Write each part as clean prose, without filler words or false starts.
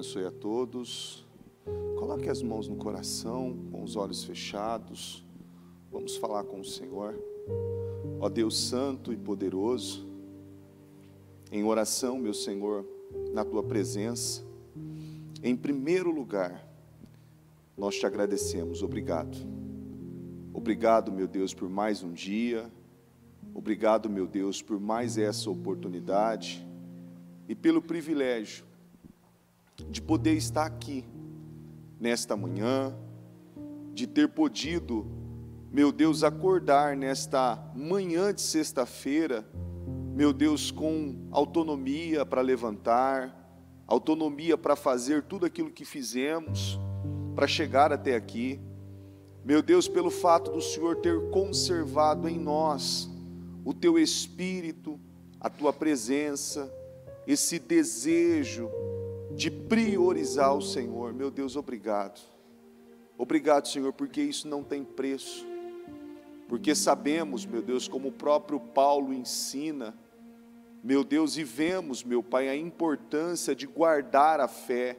abençoe a todos. Coloque as mãos no coração, com os olhos fechados. Vamos falar com o Senhor. Ó Deus santo e poderoso, em oração, meu Senhor, na Tua presença, em primeiro lugar, nós te agradecemos. Obrigado. Obrigado, meu Deus, por mais um dia. Obrigado, meu Deus, por mais essa oportunidade e pelo privilégio de poder estar aqui nesta manhã, de ter podido, meu Deus, acordar nesta manhã de sexta-feira, meu Deus, com autonomia para levantar, autonomia para fazer tudo aquilo que fizemos, para chegar até aqui. Meu Deus, pelo fato do Senhor ter conservado em nós o Teu Espírito, a Tua presença, esse desejo de priorizar o Senhor. Meu Deus, obrigado. Obrigado, Senhor, porque isso não tem preço. Porque sabemos, meu Deus, como o próprio Paulo ensina, meu Deus, e vemos, meu Pai, a importância de guardar a fé,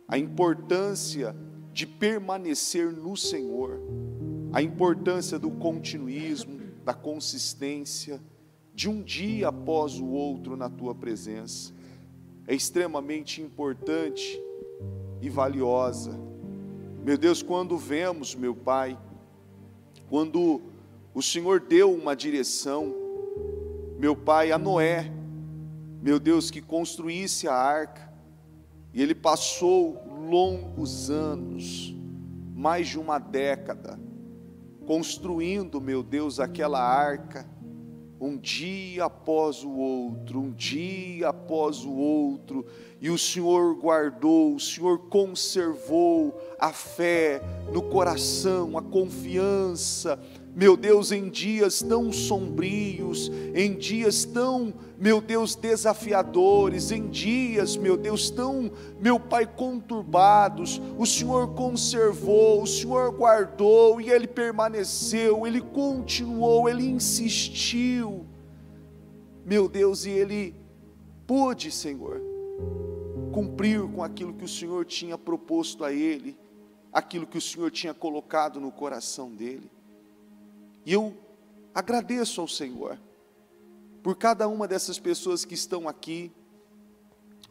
a importância de permanecer no Senhor, a importância do continuismo, da consistência, de um dia após o outro na Tua presença. É extremamente importante e valiosa. Meu Deus, quando vemos, meu Pai, quando o Senhor deu uma direção, meu Pai, a Noé, meu Deus, que construísse a arca, e ele passou longos anos, mais de uma década, construindo, meu Deus, aquela arca, um dia após o outro, um dia após o outro, e o Senhor guardou, o Senhor conservou a fé no coração, a confiança, meu Deus, em dias tão sombrios, em dias tão, meu Deus, desafiadores, em dias, meu Deus, tão, meu Pai, conturbados, o Senhor conservou, o Senhor guardou, e Ele permaneceu, Ele continuou, Ele insistiu, meu Deus, e Ele pôde, Senhor, cumprir com aquilo que o Senhor tinha proposto a Ele, aquilo que o Senhor tinha colocado no coração dele. E eu agradeço ao Senhor, por cada uma dessas pessoas que estão aqui,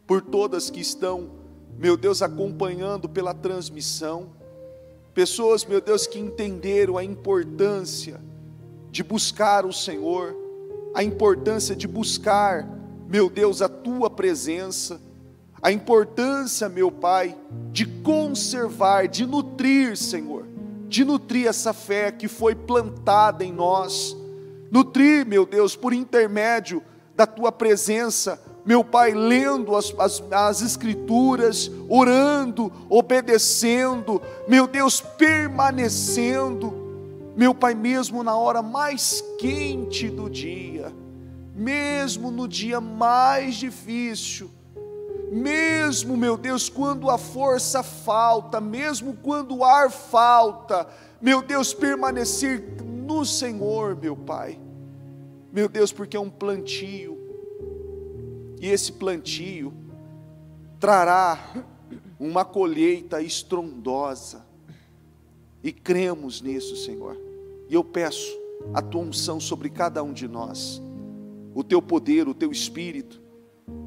por todas que estão, meu Deus, acompanhando pela transmissão, pessoas, meu Deus, que entenderam a importância de buscar o Senhor, a importância de buscar, meu Deus, a Tua presença, a importância, meu Pai, de conservar, de nutrir, Senhor, de nutrir essa fé que foi plantada em nós, nutrir, meu Deus, por intermédio da Tua presença, meu Pai, lendo as Escrituras, orando, obedecendo, meu Deus, permanecendo, meu Pai, mesmo na hora mais quente do dia, mesmo no dia mais difícil, mesmo, meu Deus, quando a força falta, mesmo quando o ar falta, meu Deus, permanecer no Senhor, meu Pai, meu Deus, porque é um plantio, e esse plantio trará uma colheita estrondosa, e cremos nisso, Senhor, e eu peço a Tua unção sobre cada um de nós, o Teu poder, o Teu Espírito,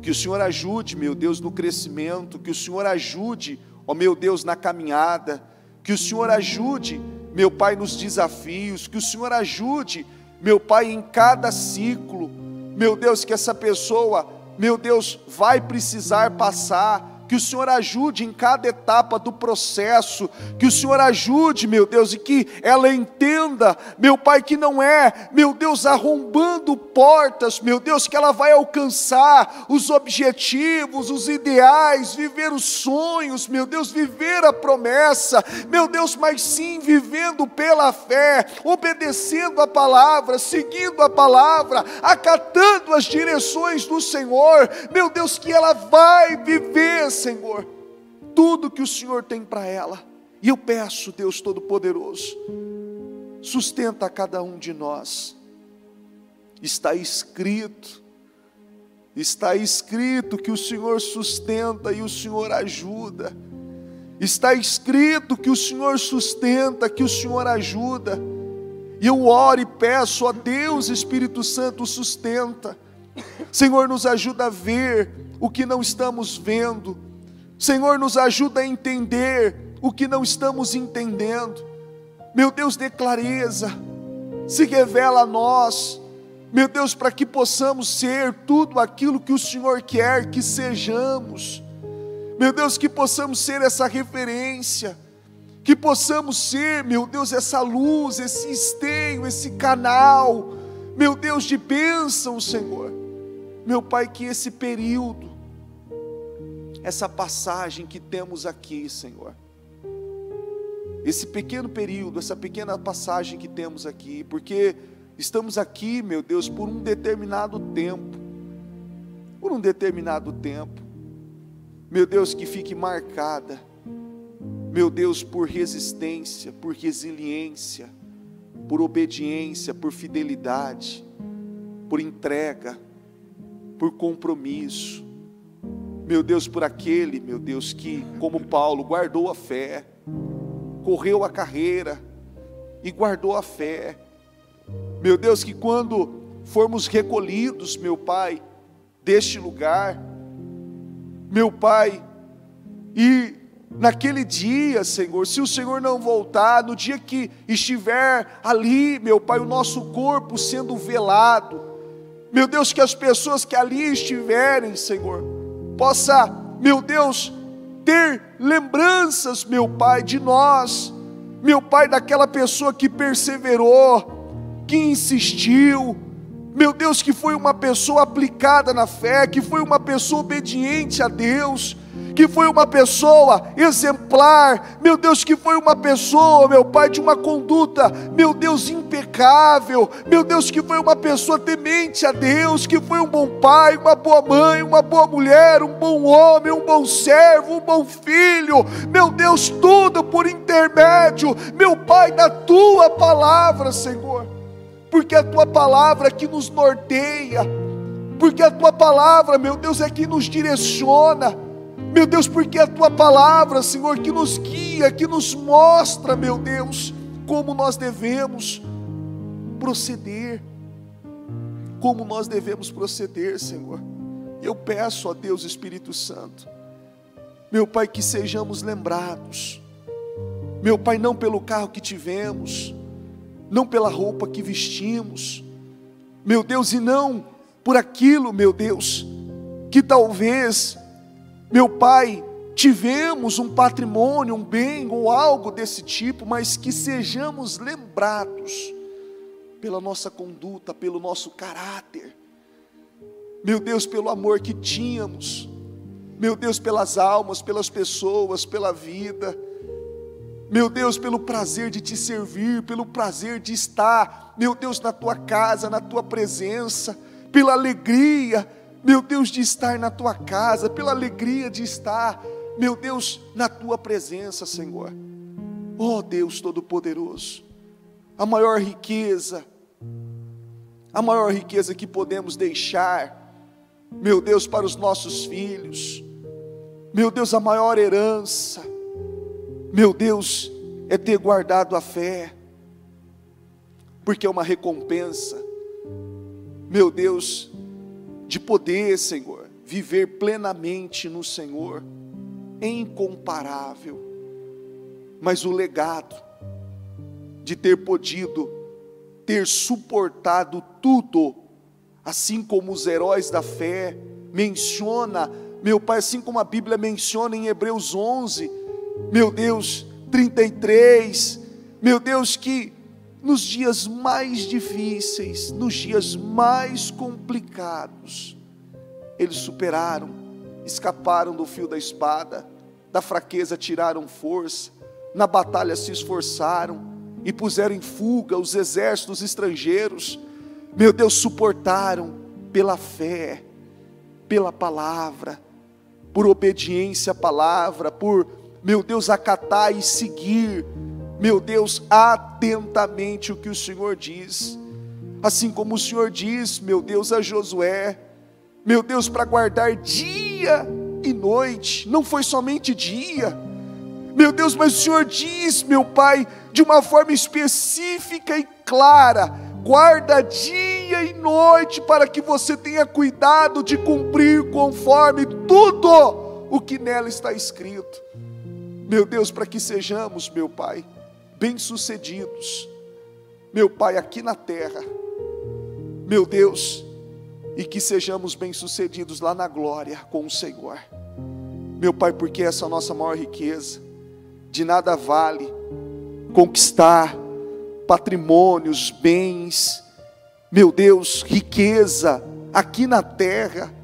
que o Senhor ajude, meu Deus, no crescimento, que o Senhor ajude, ó meu Deus, na caminhada, que o Senhor ajude, meu Pai, nos desafios, que o Senhor ajude, meu Pai, em cada ciclo, meu Deus, que essa pessoa, meu Deus, vai precisar passar, que o Senhor ajude em cada etapa do processo, que o Senhor ajude, meu Deus, e que ela entenda, meu Pai, que não é, meu Deus, arrombando portas, meu Deus, que ela vai alcançar os objetivos, os ideais, viver os sonhos, meu Deus, viver a promessa, meu Deus, mas sim vivendo pela fé, obedecendo a palavra, seguindo a palavra, acatando as direções do Senhor, meu Deus, que ela vai viver, Senhor, tudo que o Senhor tem para ela. E eu peço, Deus Todo-Poderoso, sustenta a cada um de nós. Está escrito Está escrito que o Senhor sustenta e o Senhor ajuda. Está escrito que o Senhor sustenta, que o Senhor ajuda. E eu oro e peço, ó Deus, Espírito Santo, sustenta. Senhor, nos ajuda a ver o que não estamos vendo. Senhor, nos ajuda a entender o que não estamos entendendo. Meu Deus, dê clareza, se revela a nós. Meu Deus, para que possamos ser tudo aquilo que o Senhor quer que sejamos. Meu Deus, que possamos ser essa referência, que possamos ser, meu Deus, essa luz, esse esteio, esse canal, meu Deus, de bênção, Senhor. Meu Pai, que esse período, essa passagem que temos aqui, Senhor, esse pequeno período, essa pequena passagem que temos aqui, porque estamos aqui, meu Deus, por um determinado tempo, meu Deus, que fique marcada, meu Deus, por resistência, por resiliência, por obediência, por fidelidade, por entrega, por compromisso, meu Deus, por aquele, meu Deus, que, como Paulo, guardou a fé, correu a carreira e guardou a fé. Meu Deus, que quando formos recolhidos, meu Pai, deste lugar, meu Pai, e naquele dia, Senhor, se o Senhor não voltar, no dia que estiver ali, meu Pai, o nosso corpo sendo velado, meu Deus, que as pessoas que ali estiverem, Senhor, possa, meu Deus, ter lembranças, meu Pai, de nós, meu Pai, daquela pessoa que perseverou, que insistiu, meu Deus, que foi uma pessoa aplicada na fé, que foi uma pessoa obediente a Deus, que foi uma pessoa exemplar, meu Deus, que foi uma pessoa, meu Pai, de uma conduta, meu Deus, impecável, meu Deus, que foi uma pessoa temente a Deus, que foi um bom pai, uma boa mãe, uma boa mulher, um bom homem, um bom servo, um bom filho, meu Deus, tudo por intermédio, meu Pai, da Tua palavra, Senhor, porque a Tua palavra é que nos norteia, porque a Tua palavra, meu Deus, é que nos direciona, meu Deus, porque a Tua palavra, Senhor, que nos guia, que nos mostra, meu Deus, como nós devemos proceder, Senhor. Eu peço a Deus, Espírito Santo, meu Pai, que sejamos lembrados, meu Pai, não pelo carro que tivemos, não pela roupa que vestimos, meu Deus, e não por aquilo, meu Deus, que talvez, meu Pai, tivemos um patrimônio, um bem ou algo desse tipo, mas que sejamos lembrados pela nossa conduta, pelo nosso caráter, meu Deus, pelo amor que tínhamos, meu Deus, pelas almas, pelas pessoas, pela vida, meu Deus, pelo prazer de Te servir, pelo prazer de estar, meu Deus, na Tua casa, na Tua presença, pela alegria, meu Deus, de estar na Tua casa, pela alegria de estar, meu Deus, na Tua presença, Senhor. Oh Deus Todo-Poderoso, a maior riqueza que podemos deixar, meu Deus, para os nossos filhos, meu Deus, a maior herança, meu Deus, é ter guardado a fé, porque é uma recompensa, meu Deus, de poder, Senhor, viver plenamente no Senhor, é incomparável, mas o legado de ter podido, ter suportado tudo, assim como os heróis da fé menciona, meu Pai, assim como a Bíblia menciona em Hebreus 11, meu Deus, 33, meu Deus, que nos dias mais difíceis, nos dias mais complicados, eles superaram, escaparam do fio da espada, da fraqueza tiraram força, na batalha se esforçaram e puseram em fuga os exércitos estrangeiros, meu Deus, suportaram pela fé, pela palavra, por obediência à palavra, por, meu Deus, acatar e seguir, meu Deus, atentamente o que o Senhor diz, assim como o Senhor diz, meu Deus, a Josué, meu Deus, para guardar dia e noite, não foi somente dia, meu Deus, mas o Senhor diz, meu Pai, de uma forma específica e clara: guarda dia e noite, para que você tenha cuidado de cumprir conforme tudo o que nela está escrito. Meu Deus, para que sejamos, meu Pai, bem-sucedidos, meu Pai, aqui na terra, meu Deus, e que sejamos bem-sucedidos lá na glória com o Senhor, meu Pai, porque essa é a nossa maior riqueza. De nada vale conquistar patrimônios, bens, meu Deus, riqueza aqui na terra,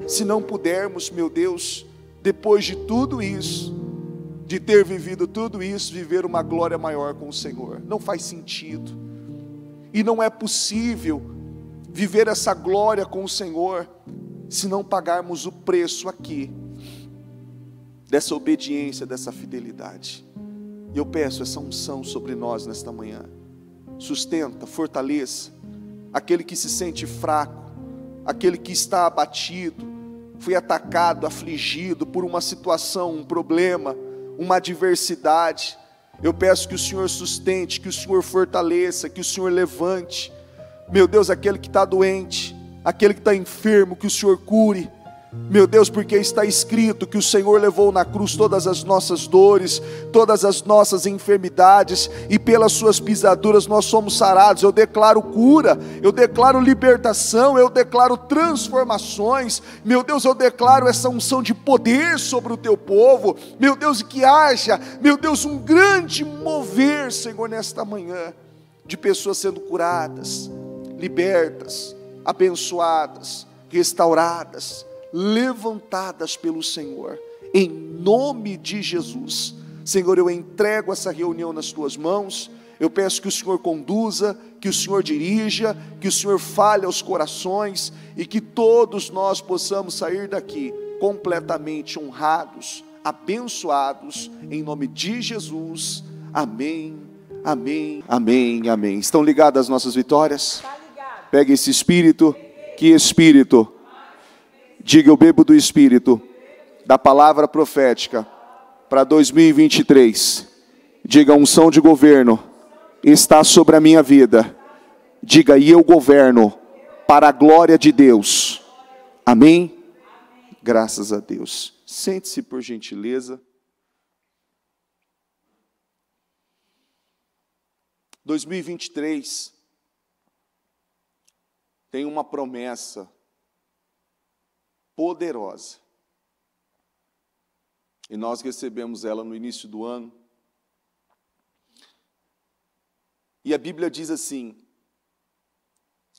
se não pudermos, meu Deus, depois de tudo isso, de ter vivido tudo isso, viver uma glória maior com o Senhor. Não faz sentido, e não é possível viver essa glória com o Senhor, se não pagarmos o preço aqui, dessa obediência, dessa fidelidade. E eu peço essa unção sobre nós nesta manhã. Sustenta, fortaleça aquele que se sente fraco, aquele que está abatido, foi atacado, afligido por uma situação, um problema, uma adversidade. Eu peço que o Senhor sustente, que o Senhor fortaleça, que o Senhor levante, meu Deus, aquele que está doente, aquele que está enfermo, que o Senhor cure, meu Deus, porque está escrito que o Senhor levou na cruz todas as nossas dores, todas as nossas enfermidades, e pelas suas pisaduras nós somos sarados. Eu declaro cura, eu declaro libertação, eu declaro transformações, meu Deus, eu declaro essa unção de poder sobre o teu povo, meu Deus, e que haja, meu Deus, um grande mover, Senhor, nesta manhã, de pessoas sendo curadas, libertas, abençoadas, restauradas, levantadas pelo Senhor, em nome de Jesus. Senhor, eu entrego essa reunião nas tuas mãos. Eu peço que o Senhor conduza, que o Senhor dirija, que o Senhor fale aos corações, e que todos nós possamos sair daqui completamente honrados, abençoados, em nome de Jesus. Amém, amém, amém, amém. Estão ligadas as nossas vitórias? Pegue esse espírito. Que espírito? Diga: eu bebo do Espírito, da palavra profética, para 2023. Diga: a unção de governo está sobre a minha vida. Diga: e eu governo para a glória de Deus. Amém? Graças a Deus. Sente-se, por gentileza. 2023 tem uma promessa poderosa, e nós recebemos ela no início do ano, e a Bíblia diz assim,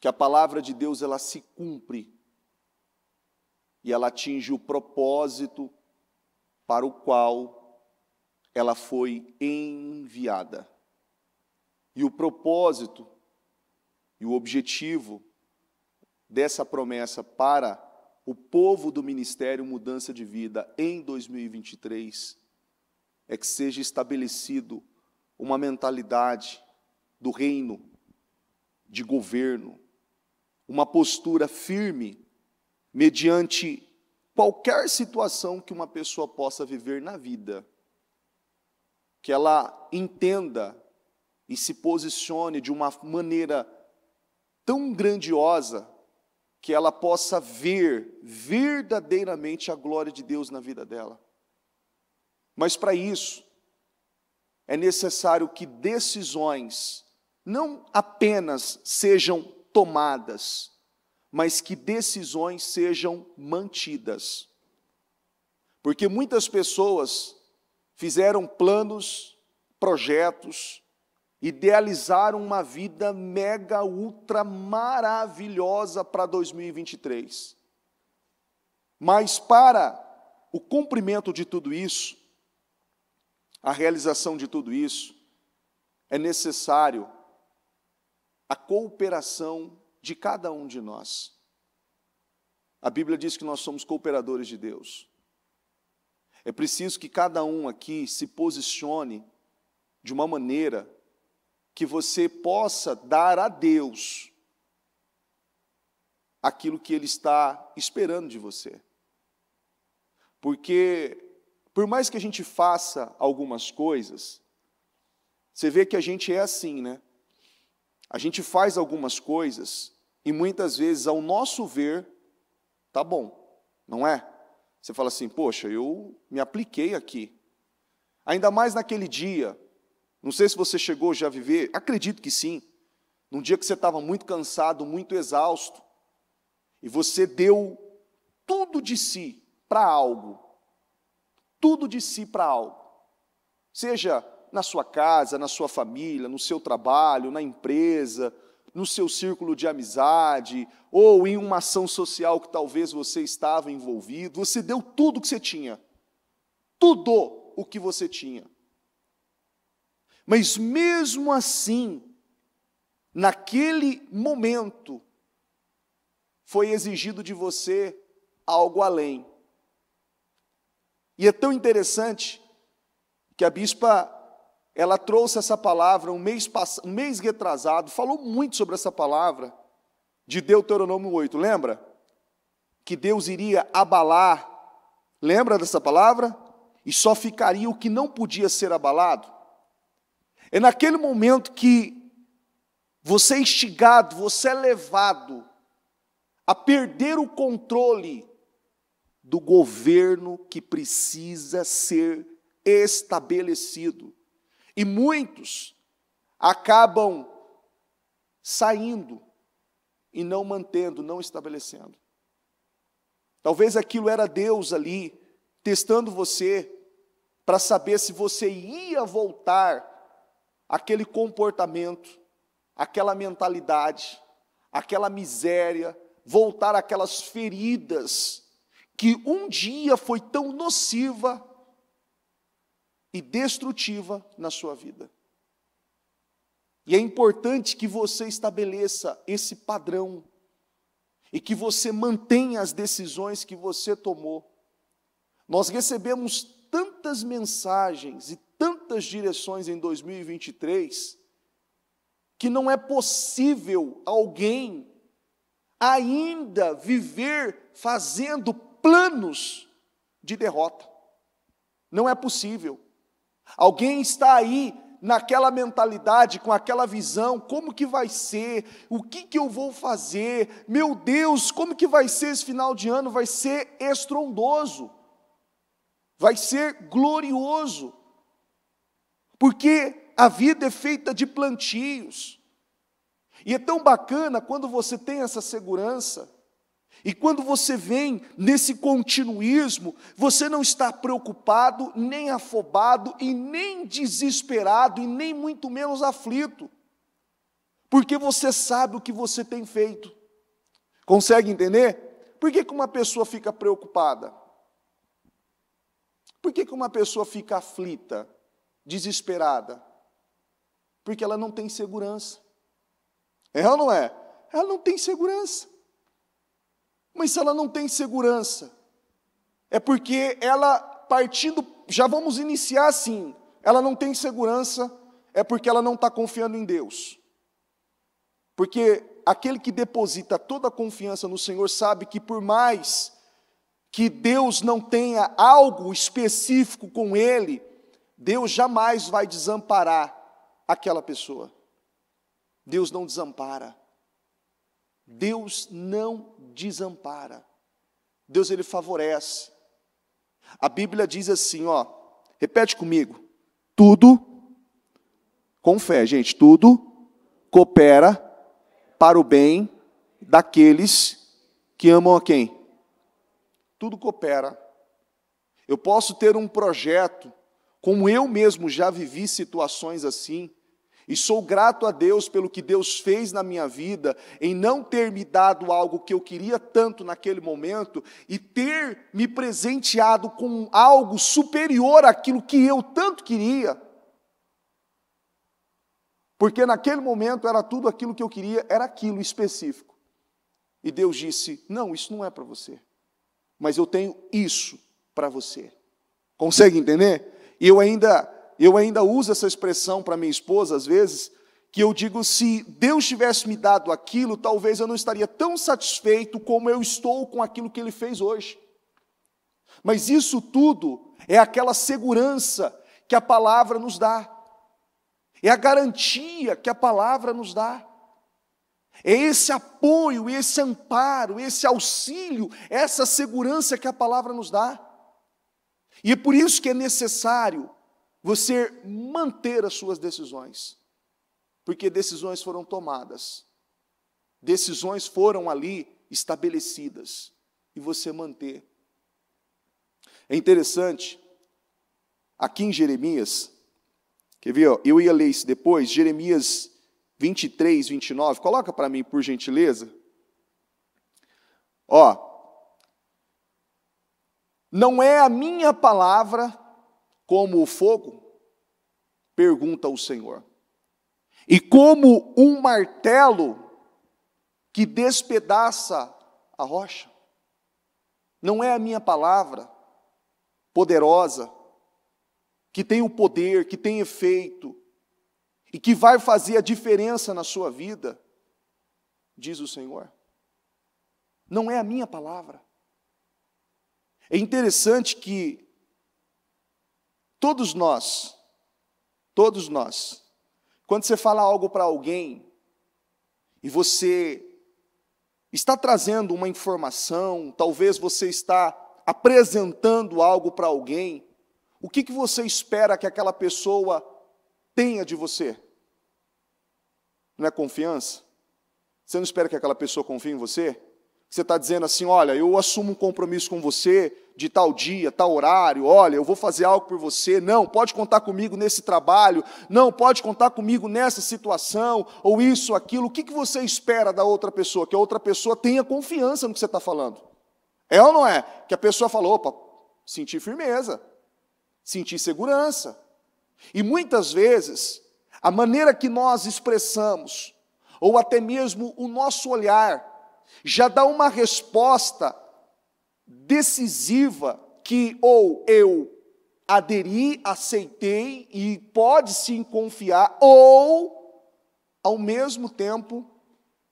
que a palavra de Deus ela se cumpre, e ela atinge o propósito para o qual ela foi enviada, e o propósito e o objetivo dessa promessa para o povo do Ministério Mudança de Vida em 2023 é que seja estabelecido uma mentalidade do reino, de governo, uma postura firme mediante qualquer situação que uma pessoa possa viver na vida, que ela entenda e se posicione de uma maneira tão grandiosa que ela possa ver verdadeiramente a glória de Deus na vida dela. Mas para isso, é necessário que decisões não apenas sejam tomadas, mas que decisões sejam mantidas. Porque muitas pessoas fizeram planos, projetos, idealizaram uma vida mega, ultra maravilhosa para 2023. Mas para o cumprimento de tudo isso, a realização de tudo isso, é necessário a cooperação de cada um de nós. A Bíblia diz que nós somos cooperadores de Deus. É preciso que cada um aqui se posicione de uma maneira que você possa dar a Deus aquilo que Ele está esperando de você. Porque, por mais que a gente faça algumas coisas, você vê que a gente é assim, né? A gente faz algumas coisas e muitas vezes, ao nosso ver, tá bom, não é? Você fala assim, poxa, eu me apliquei aqui. Ainda mais naquele dia, não sei se você chegou já a viver, acredito que sim, num dia que você estava muito cansado, muito exausto, e você deu tudo de si para algo, tudo de si para algo, seja na sua casa, na sua família, no seu trabalho, na empresa, no seu círculo de amizade, ou em uma ação social que talvez você estava envolvido, você deu tudo que você tinha, tudo o que você tinha. Mas mesmo assim, naquele momento, foi exigido de você algo além. E é tão interessante que a bispa, ela trouxe essa palavra um mês retrasado, falou muito sobre essa palavra, de Deuteronômio 8, lembra? Que Deus iria abalar, lembra dessa palavra? E só ficaria o que não podia ser abalado. É naquele momento que você é instigado, você é levado a perder o controle do governo que precisa ser estabelecido. E muitos acabam saindo e não mantendo, não estabelecendo. Talvez aquilo era Deus ali, testando você, para saber se você ia voltar àquele comportamento, àquela mentalidade, àquela miséria, voltar àquelas feridas que um dia foi tão nociva e destrutiva na sua vida. E é importante que você estabeleça esse padrão e que você mantenha as decisões que você tomou. Nós recebemos tantas mensagens e tantas direções em 2023 que não é possível alguém ainda viver fazendo planos de derrota. Não é possível. Alguém está aí naquela mentalidade, com aquela visão, como que vai ser, o que eu vou fazer, meu Deus, como que vai ser esse final de ano? Vai ser estrondoso, vai ser glorioso, porque a vida é feita de plantios, e é tão bacana quando você tem essa segurança, e quando você vem nesse continuismo, você não está preocupado, nem afobado, e nem desesperado, e nem muito menos aflito, porque você sabe o que você tem feito. Consegue entender? Por que uma pessoa fica preocupada? Por que uma pessoa fica aflita, desesperada? Porque ela não tem segurança. É ou não é? Ela não tem segurança. Mas se ela não tem segurança, é porque ela, partindo, já vamos iniciar assim, ela não tem segurança, é porque ela não está confiando em Deus. Porque aquele que deposita toda a confiança no Senhor sabe que por mais que Deus não tenha algo específico com ele, Deus jamais vai desamparar aquela pessoa. Deus não desampara. Deus não desampara. Deus, ele favorece. A Bíblia diz assim, ó, repete comigo. Tudo, com fé, gente, tudo coopera para o bem daqueles que amam a quem? Tudo coopera. Eu posso ter um projeto, como eu mesmo já vivi situações assim, e sou grato a Deus pelo que Deus fez na minha vida, em não ter me dado algo que eu queria tanto naquele momento, e ter me presenteado com algo superior àquilo que eu tanto queria. Porque naquele momento era tudo aquilo que eu queria, era aquilo específico. E Deus disse, não, isso não é para você, mas eu tenho isso para você. Consegue entender? E eu ainda uso essa expressão para minha esposa, às vezes, que eu digo, se Deus tivesse me dado aquilo, talvez eu não estaria tão satisfeito como eu estou com aquilo que Ele fez hoje. Mas isso tudo é aquela segurança que a palavra nos dá. É a garantia que a palavra nos dá. É esse apoio, esse amparo, esse auxílio, essa segurança que a palavra nos dá. E é por isso que é necessário você manter as suas decisões. Porque decisões foram tomadas, decisões foram ali estabelecidas, e você manter. É interessante, aqui em Jeremias, quer ver, ó, eu ia ler isso depois, Jeremias 23, 29, coloca para mim, por gentileza. Ó, não é a minha palavra como o fogo? Pergunta o Senhor. E como um martelo que despedaça a rocha. Não é a minha palavra poderosa, que tem o poder, que tem efeito, e que vai fazer a diferença na sua vida, diz o Senhor. Não é a minha palavra. É interessante que todos nós, quando você fala algo para alguém, e você está trazendo uma informação, talvez você está apresentando algo para alguém, o que você espera que aquela pessoa tenha de você? Não é confiança? Você não espera que aquela pessoa confie em você? Você está dizendo assim, olha, eu assumo um compromisso com você de tal dia, tal horário, olha, eu vou fazer algo por você, não, pode contar comigo nesse trabalho, não, pode contar comigo nessa situação, ou isso, aquilo. O que você espera da outra pessoa? Que a outra pessoa tenha confiança no que você está falando. É ou não é? Que a pessoa fala, opa, senti firmeza, senti segurança. E muitas vezes, a maneira que nós expressamos, ou até mesmo o nosso olhar, já dá uma resposta decisiva que ou eu aderi, aceitei e pode sim confiar, ou, ao mesmo tempo,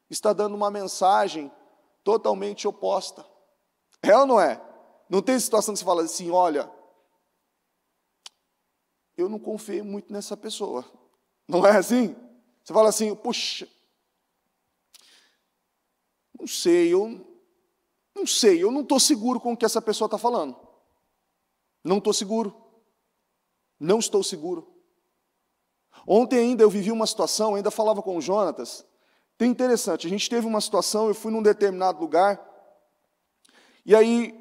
está dando uma mensagem totalmente oposta. É ou não é? Não tem situação que você fala assim, olha, eu não confiei muito nessa pessoa. Não é assim? Você fala assim, puxa, não sei, eu não estou seguro com o que essa pessoa está falando. Não estou seguro. Não estou seguro. Ontem ainda eu vivi uma situação, ainda falava com o Jonatas. Tem interessante, a gente teve uma situação, eu fui num determinado lugar, e aí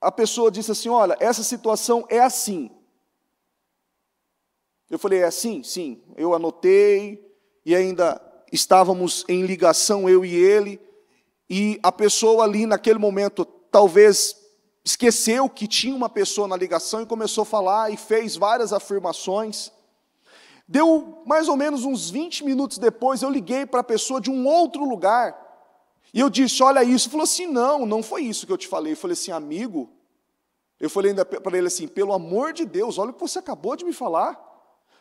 a pessoa disse assim, olha, essa situação é assim. Eu falei, é assim? Sim. Eu anotei, e ainda estávamos em ligação, eu e ele, e a pessoa ali naquele momento talvez esqueceu que tinha uma pessoa na ligação e começou a falar e fez várias afirmações. Deu mais ou menos uns 20 minutos depois, eu liguei para a pessoa de um outro lugar, e eu disse, olha isso. Ele falou assim, não foi isso que eu te falei. Eu falei assim, amigo, eu falei ainda para ele assim, pelo amor de Deus, olha o que você acabou de me falar.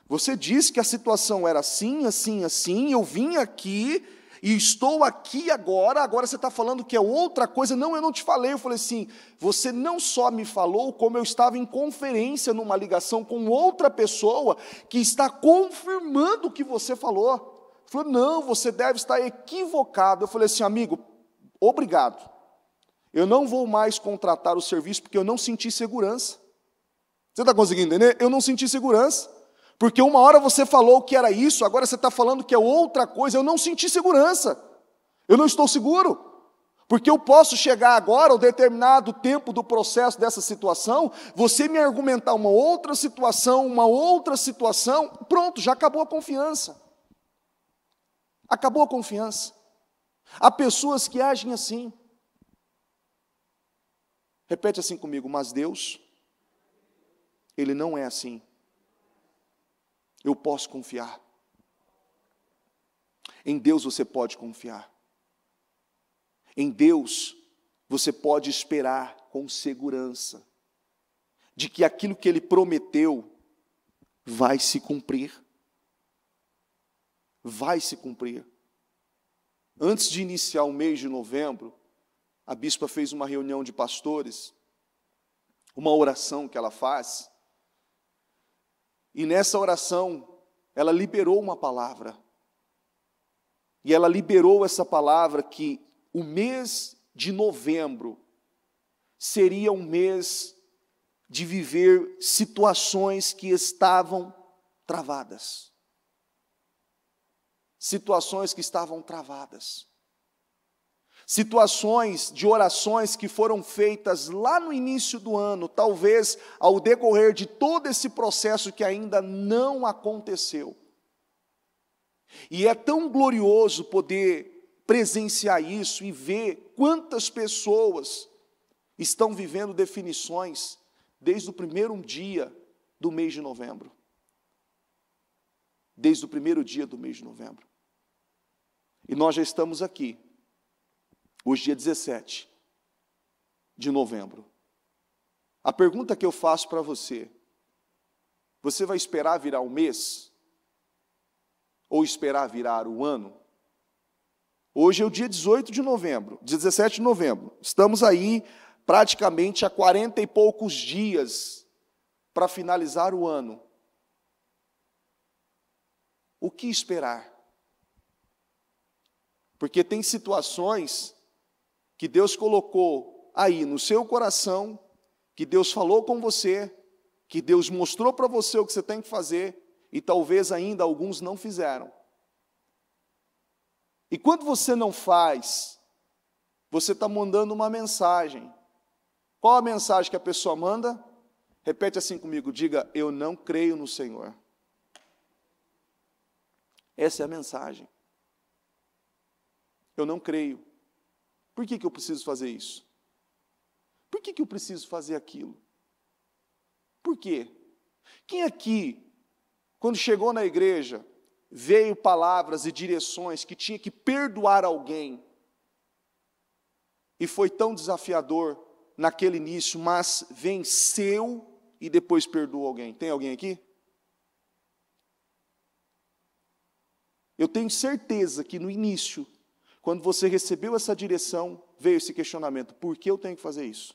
Você disse que a situação era assim, assim, assim, eu vim aqui e estou aqui agora você está falando que é outra coisa. Não, eu não te falei. Eu falei assim, você não só me falou, como eu estava em conferência numa ligação com outra pessoa que está confirmando o que você falou. Ele falou, não, você deve estar equivocado. Eu falei assim, amigo, obrigado. Eu não vou mais contratar o serviço porque eu não senti segurança. Você está conseguindo entender? Eu não senti segurança. Porque uma hora você falou que era isso, agora você está falando que é outra coisa. Eu não senti segurança. Eu não estou seguro. Porque eu posso chegar agora, ao determinado tempo do processo dessa situação, você me argumentar uma outra situação, pronto, já acabou a confiança. Acabou a confiança. Há pessoas que agem assim. Repete assim comigo, mas Deus, Ele não é assim. Eu posso confiar. Em Deus você pode confiar. Em Deus você pode esperar com segurança de que aquilo que Ele prometeu vai se cumprir. vai se cumprir. Antes de iniciar o mês de novembro, a bispa fez uma reunião de pastores, uma oração que ela faz, e nessa oração ela liberou uma palavra. E ela liberou essa palavra que o mês de novembro seria um mês de viver situações que estavam travadas. Situações que estavam travadas. Situações de orações que foram feitas lá no início do ano, talvez ao decorrer de todo esse processo que ainda não aconteceu. E é tão glorioso poder presenciar isso e ver quantas pessoas estão vivendo definições desde o primeiro dia do mês de novembro. Desde o primeiro dia do mês de novembro. E nós já estamos aqui, hoje dia 17 de novembro. A pergunta que eu faço para você: você vai esperar virar um mês? Ou esperar virar o ano? Hoje é o dia 18 de novembro, 17 de novembro. Estamos aí praticamente há 40 e poucos dias para finalizar o ano. O que esperar? Porque tem situações que Deus colocou aí no seu coração, que Deus falou com você, que Deus mostrou para você o que você tem que fazer, e talvez ainda alguns não fizeram. E quando você não faz, você está mandando uma mensagem. Qual a mensagem que a pessoa manda? Repete assim comigo, diga: eu não creio no Senhor. Essa é a mensagem. Eu não creio. Por que eu preciso fazer isso? Por que eu preciso fazer aquilo? Por quê? Quem aqui, quando chegou na igreja, veio palavras e direções que tinha que perdoar alguém, e foi tão desafiador naquele início, mas venceu e depois perdoou alguém? Tem alguém aqui? Eu tenho certeza que no início, quando você recebeu essa direção, veio esse questionamento: por que eu tenho que fazer isso?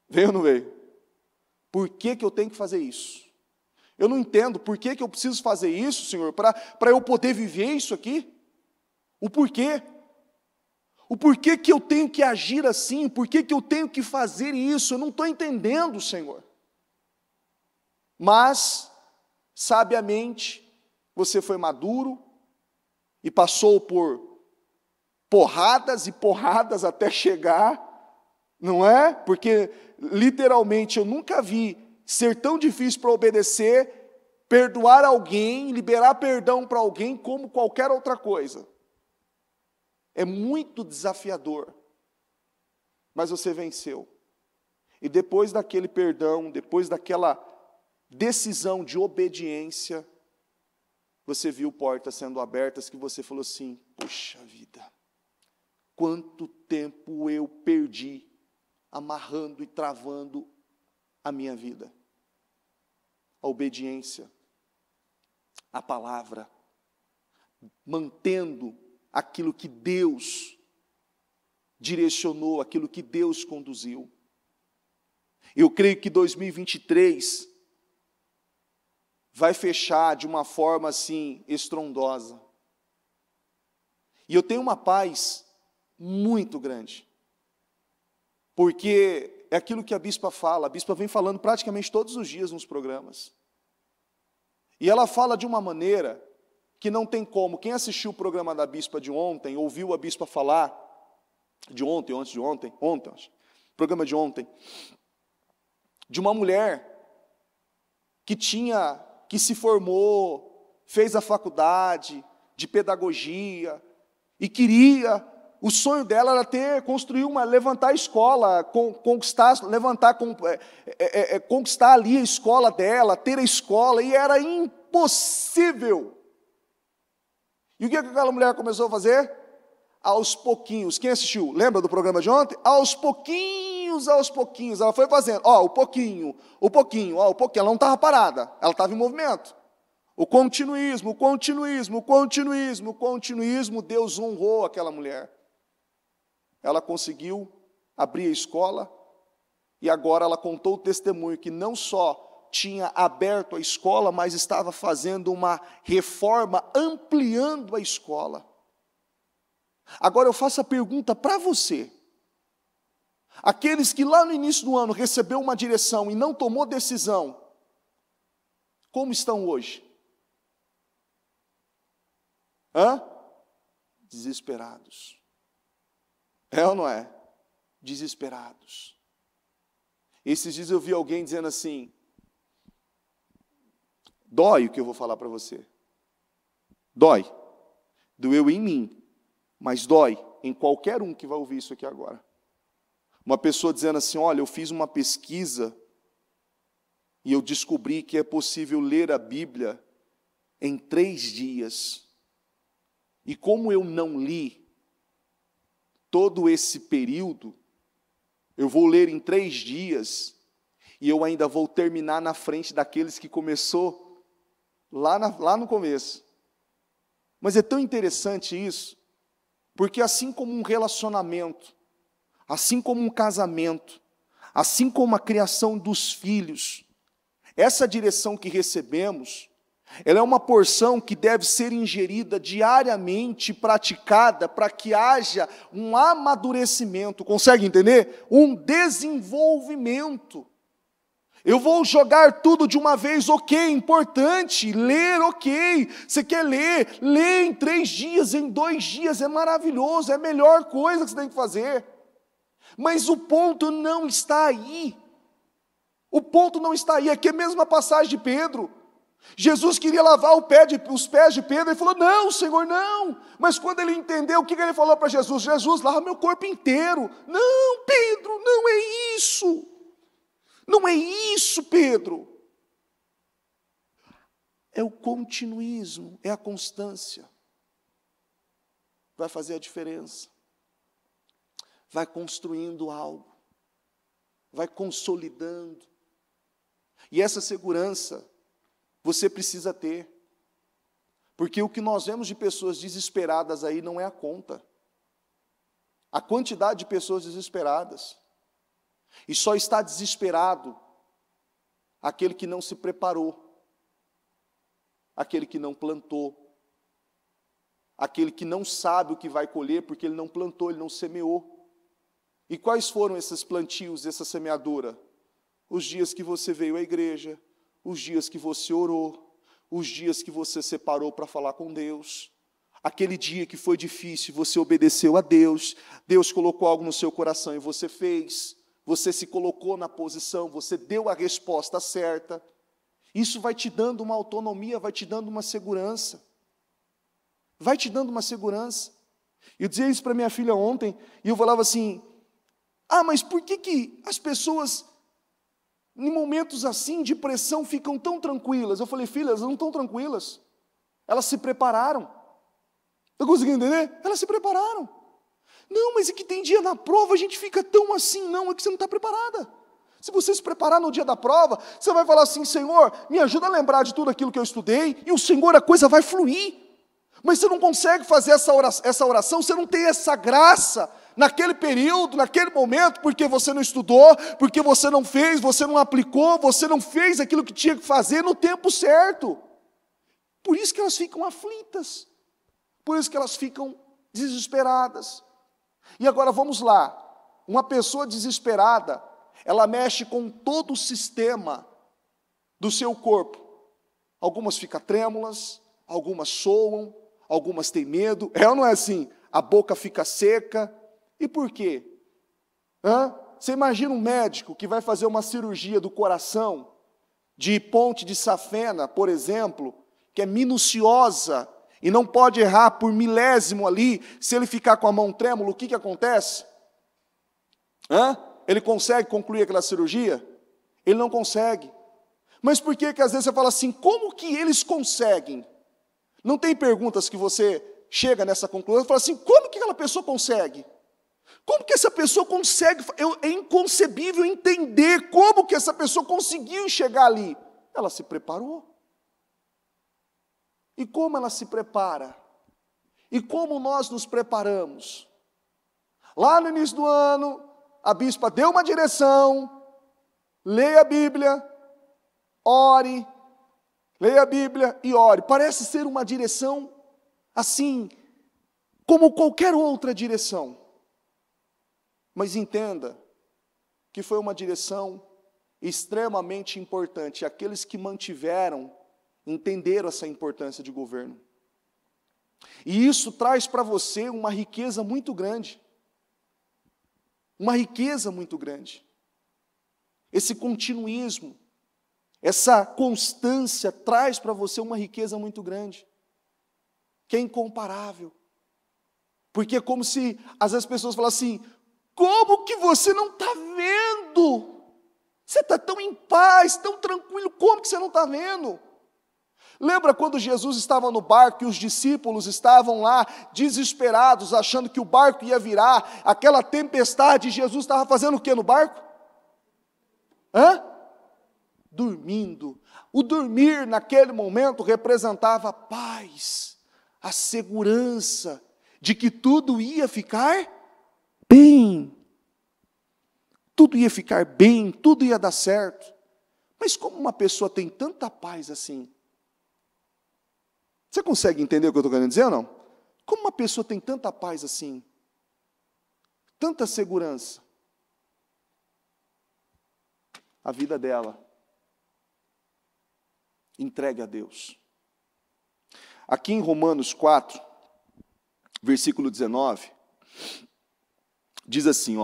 Veio ou não veio? Por que eu tenho que fazer isso? Eu não entendo por que eu preciso fazer isso, Senhor, para eu poder viver isso aqui? O porquê? O porquê que eu tenho que agir assim? Por que eu tenho que fazer isso? Eu não estou entendendo, Senhor. Mas, sabiamente, você foi maduro e passou por porradas e porradas até chegar, não é? Porque, literalmente, eu nunca vi ser tão difícil para obedecer, perdoar alguém, liberar perdão para alguém, como qualquer outra coisa. É muito desafiador, mas você venceu. E depois daquele perdão, depois daquela decisão de obediência, você viu portas sendo abertas que você falou assim: puxa vida, quanto tempo eu perdi amarrando e travando a minha vida. A obediência, a palavra, mantendo aquilo que Deus direcionou, aquilo que Deus conduziu. Eu creio que 2023 vai fechar de uma forma assim estrondosa. E eu tenho uma paz muito grande, porque é aquilo que a bispa fala. A bispa vem falando praticamente todos os dias nos programas. E ela fala de uma maneira que não tem como. Quem assistiu o programa da bispa de ontem, ouviu a bispa falar, de ontem, antes de ontem, programa de ontem, de uma mulher que se formou, fez a faculdade de pedagogia, e queria, o sonho dela era levantar a escola, conquistar ali a escola dela, ter a escola, e era impossível. E o que aquela mulher começou a fazer? Aos pouquinhos. Quem assistiu? Lembra do programa de ontem? Aos pouquinhos, ela foi fazendo, o pouquinho. Ela não estava parada, ela estava em movimento. O continuismo, Deus honrou aquela mulher. Ela conseguiu abrir a escola e agora ela contou o testemunho que não só tinha aberto a escola, mas estava fazendo uma reforma, ampliando a escola. Agora eu faço a pergunta para você. Aqueles que lá no início do ano recebeu uma direção e não tomou decisão, como estão hoje? Desesperados. É ou não é? Desesperados. Esses dias eu vi alguém dizendo assim, dói o que eu vou falar para você. Dói. Doeu em mim, mas dói em qualquer um que vai ouvir isso aqui agora. Uma pessoa dizendo assim, olha, eu fiz uma pesquisa e eu descobri que é possível ler a Bíblia em 3 dias. E como eu não li todo esse período, eu vou ler em 3 dias e eu ainda vou terminar na frente daqueles que começou lá no começo. Mas é tão interessante isso, porque assim como um relacionamento, assim como um casamento, assim como a criação dos filhos, essa direção que recebemos, ela é uma porção que deve ser ingerida diariamente, praticada, para que haja um amadurecimento, consegue entender? Um desenvolvimento. Eu vou jogar tudo de uma vez, ok, importante, ler, ok, você quer ler, lê em 3 dias, em 2 dias, é maravilhoso, é a melhor coisa que você tem que fazer. Mas o ponto não está aí. O ponto não está aí, aqui é a mesma passagem de Pedro. Jesus queria lavar os pés de Pedro, ele falou, não, Senhor, não. Mas quando ele entendeu, o que ele falou para Jesus? Jesus, lava meu corpo inteiro. Não, Pedro, não é isso. Não é isso, Pedro. É o continuismo, é a constância. Vai fazer a diferença. Vai construindo algo. Vai consolidando. E essa segurança você precisa ter. Porque o que nós vemos de pessoas desesperadas aí não é a conta. A quantidade de pessoas desesperadas. E só está desesperado aquele que não se preparou, aquele que não plantou, aquele que não sabe o que vai colher porque ele não plantou, ele não semeou. E quais foram esses plantios, essa semeadura? Os dias que você veio à igreja, os dias que você orou, os dias que você separou para falar com Deus, aquele dia que foi difícil, você obedeceu a Deus, Deus colocou algo no seu coração e você fez, você se colocou na posição, você deu a resposta certa. Isso vai te dando uma autonomia, vai te dando uma segurança. Vai te dando uma segurança. Eu dizia isso para minha filha ontem, e eu falava assim, mas por que as pessoas, em momentos assim de pressão, ficam tão tranquilas? Eu falei, filha, elas não estão tranquilas. Elas se prepararam. Está conseguindo entender? Elas se prepararam. Não, mas é que tem dia na prova, a gente fica tão assim, não, é que você não está preparada. Se você se preparar no dia da prova, você vai falar assim, Senhor, me ajuda a lembrar de tudo aquilo que eu estudei, e o Senhor, a coisa vai fluir. Mas você não consegue fazer essa oração, você não tem essa graça naquele período, naquele momento, porque você não estudou, porque você não fez, você não aplicou, você não fez aquilo que tinha que fazer no tempo certo. Por isso que elas ficam aflitas, por isso que elas ficam desesperadas. E agora vamos lá, uma pessoa desesperada, ela mexe com todo o sistema do seu corpo. Algumas ficam trêmulas, algumas soam, algumas têm medo. É ou não é assim? A boca fica seca. E por quê? Você imagina um médico que vai fazer uma cirurgia do coração, de ponte de safena, por exemplo, que é minuciosa, e não pode errar por milésimo ali. Se ele ficar com a mão trêmula, o que acontece? Ele consegue concluir aquela cirurgia? Ele não consegue. Mas por que às vezes você fala assim, como que eles conseguem? Não tem perguntas que você chega nessa conclusão e fala assim, como que aquela pessoa consegue? Como que essa pessoa consegue? É inconcebível entender como que essa pessoa conseguiu chegar ali. Ela se preparou. E como ela se prepara? E como nós nos preparamos? Lá no início do ano, a bispa deu uma direção: leia a Bíblia, ore, leia a Bíblia e ore. Parece ser uma direção assim, como qualquer outra direção. Mas entenda que foi uma direção extremamente importante. Aqueles que mantiveram, entenderam essa importância de governo. E isso traz para você uma riqueza muito grande. Uma riqueza muito grande. Esse continuismo, essa constância traz para você uma riqueza muito grande, que é incomparável. Porque é como se, às vezes, as pessoas falam assim: como que você não está vendo? Você está tão em paz, tão tranquilo, como que você não está vendo? Lembra quando Jesus estava no barco e os discípulos estavam lá desesperados, achando que o barco ia virar, aquela tempestade, e Jesus estava fazendo o que no barco? Dormindo. O dormir naquele momento representava a paz, a segurança de que tudo ia ficar bem. Tudo ia ficar bem, tudo ia dar certo. Mas como uma pessoa tem tanta paz assim? Você consegue entender o que eu estou querendo dizer ou não? Como uma pessoa tem tanta paz assim? Tanta segurança? A vida dela entregue a Deus. Aqui em Romanos 4, versículo 19, diz assim,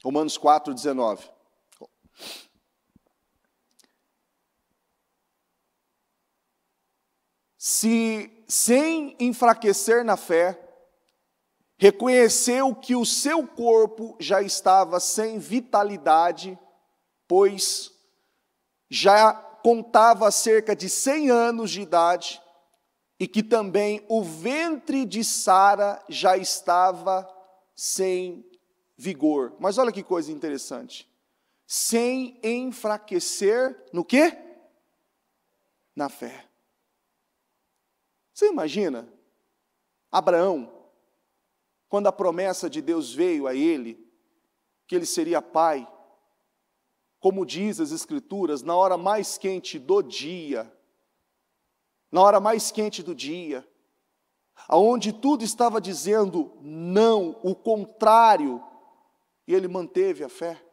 Romanos 4, 19. Se, sem enfraquecer na fé, reconheceu que o seu corpo já estava sem vitalidade, pois já contava cerca de 100 anos de idade, e que também o ventre de Sara já estava sem vigor. Mas olha que coisa interessante. Sem enfraquecer no quê? Na fé. Você imagina Abraão, quando a promessa de Deus veio a ele, que ele seria pai, como diz as Escrituras, na hora mais quente do dia, aonde tudo estava dizendo não, o contrário, e ele manteve a fé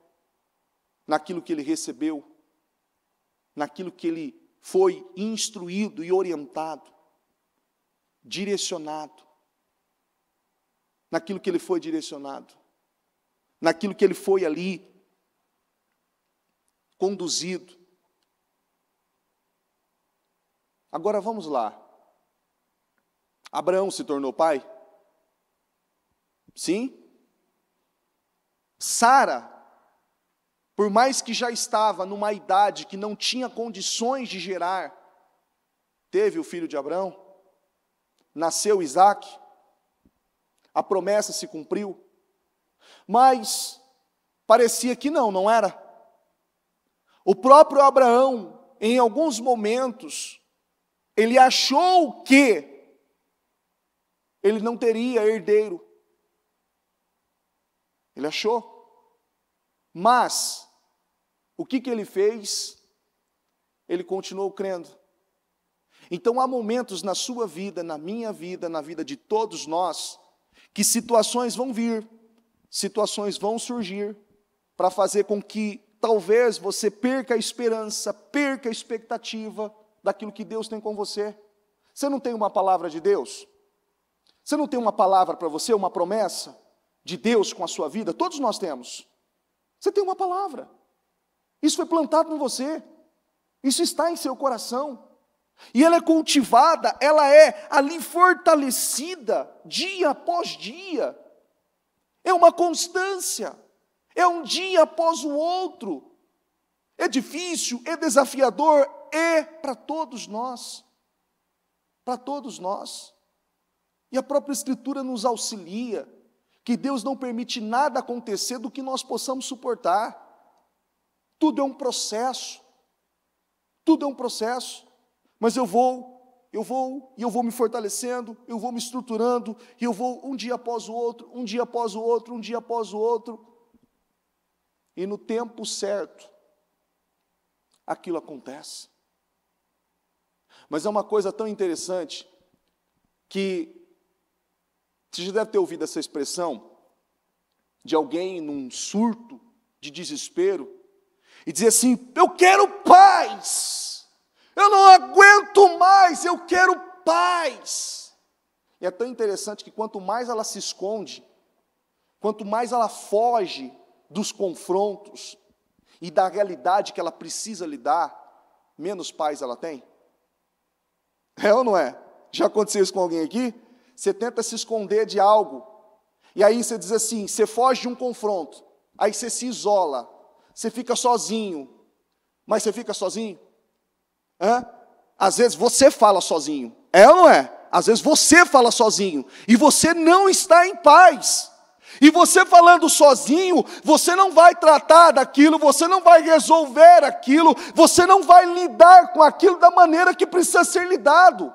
naquilo que ele recebeu, naquilo que ele foi instruído e orientado, direcionado, naquilo que ele foi direcionado, naquilo que ele foi ali conduzido. Agora vamos lá. Abraão se tornou pai? Sim. Sara, por mais que já estava numa idade que não tinha condições de gerar, teve o filho de Abraão, nasceu Isaque, a promessa se cumpriu, mas parecia que não era. O próprio Abraão, em alguns momentos, ele achou que ele não teria herdeiro. Ele achou. Mas, o que ele fez? Ele continuou crendo. Então, há momentos na sua vida, na minha vida, na vida de todos nós, que situações vão vir, situações vão surgir, para fazer com que talvez você perca a esperança, perca a expectativa daquilo que Deus tem com você. Você não tem uma palavra de Deus? Você não tem uma palavra para você, uma promessa de Deus com a sua vida? Todos nós temos. Você tem uma palavra. Isso foi plantado em você. Isso está em seu coração. E ela é cultivada, ela é ali fortalecida, dia após dia. É uma constância. É um dia após o outro. É difícil, é desafiador, para todos nós. Para todos nós. E a própria Escritura nos auxilia, que Deus não permite nada acontecer do que nós possamos suportar. Tudo é um processo. Tudo é um processo. Mas eu vou eu vou me fortalecendo, eu vou me estruturando, e eu vou um dia após o outro, um dia após o outro, um dia após o outro, e no tempo certo, aquilo acontece. Mas é uma coisa tão interessante, que você já deve ter ouvido essa expressão, de alguém num surto de desespero, e dizer assim, eu quero paz, eu não aguento mais, eu quero paz. E é tão interessante que quanto mais ela se esconde, quanto mais ela foge dos confrontos e da realidade que ela precisa lidar, menos paz ela tem. É ou não é? Já aconteceu isso com alguém aqui? Você tenta se esconder de algo, e aí você diz assim, você foge de um confronto, aí você se isola, você fica sozinho, mas você fica sozinho? Às vezes você fala sozinho, é ou não é? Às vezes você fala sozinho, e você não está em paz. E você falando sozinho, você não vai tratar daquilo, você não vai resolver aquilo, você não vai lidar com aquilo da maneira que precisa ser lidado.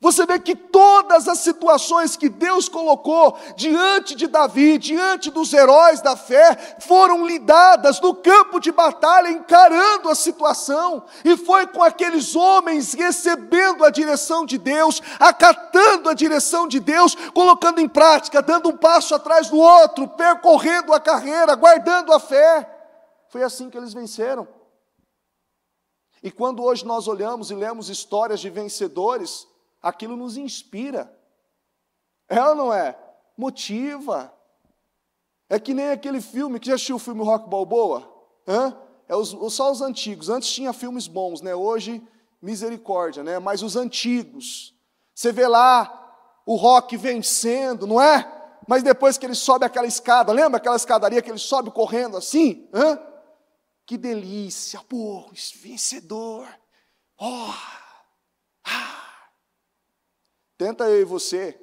Você vê que todas as situações que Deus colocou diante de Davi, diante dos heróis da fé, foram lidadas no campo de batalha, encarando a situação, e foi com aqueles homens recebendo a direção de Deus, acatando a direção de Deus, colocando em prática, dando um passo atrás do outro, percorrendo a carreira, guardando a fé. Foi assim que eles venceram. E quando hoje nós olhamos e lemos histórias de vencedores, aquilo nos inspira, é ou não é? Motiva. É que nem aquele filme, que já assistiu o filme Rock Balboa? Só os antigos, antes tinha filmes bons, né? Hoje, misericórdia, né? Mas os antigos, você vê lá o Rock vencendo, não é? Mas depois que ele sobe aquela escada, lembra aquela escadaria que ele sobe correndo assim? Que delícia, pô, vencedor, Tenta eu e você,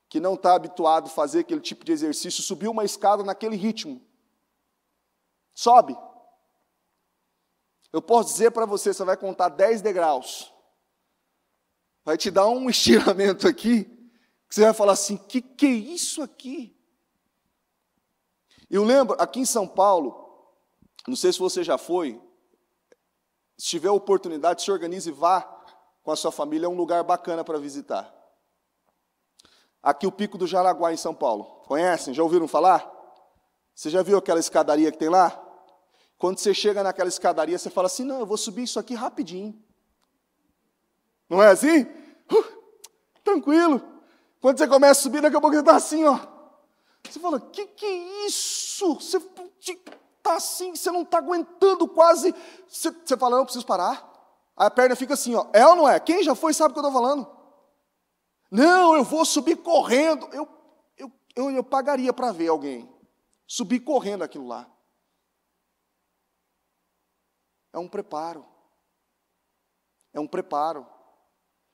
que não está habituado a fazer aquele tipo de exercício, subir uma escada naquele ritmo. Sobe. Eu posso dizer para você, você vai contar 10 degraus. Vai te dar um estiramento aqui, que você vai falar assim, que é isso aqui? Eu lembro, aqui em São Paulo, não sei se você já foi, se tiver a oportunidade, se organize e vá com a sua família, é um lugar bacana para visitar. Aqui o Pico do Jaraguá, em São Paulo. Conhecem? Já ouviram falar? Você já viu aquela escadaria que tem lá? Quando você chega naquela escadaria, você fala assim, não, eu vou subir isso aqui rapidinho. Não é assim? Tranquilo. Quando você começa a subir, daqui a pouco você está assim, ó. Você fala, que é isso? Você está assim, você não está aguentando quase. Você fala, não, eu preciso parar. A perna fica assim, ó. É ou não é? Quem já foi sabe o que eu estou falando. Não, eu vou subir correndo. Eu pagaria para ver alguém subir correndo aquilo lá. É um preparo. É um preparo.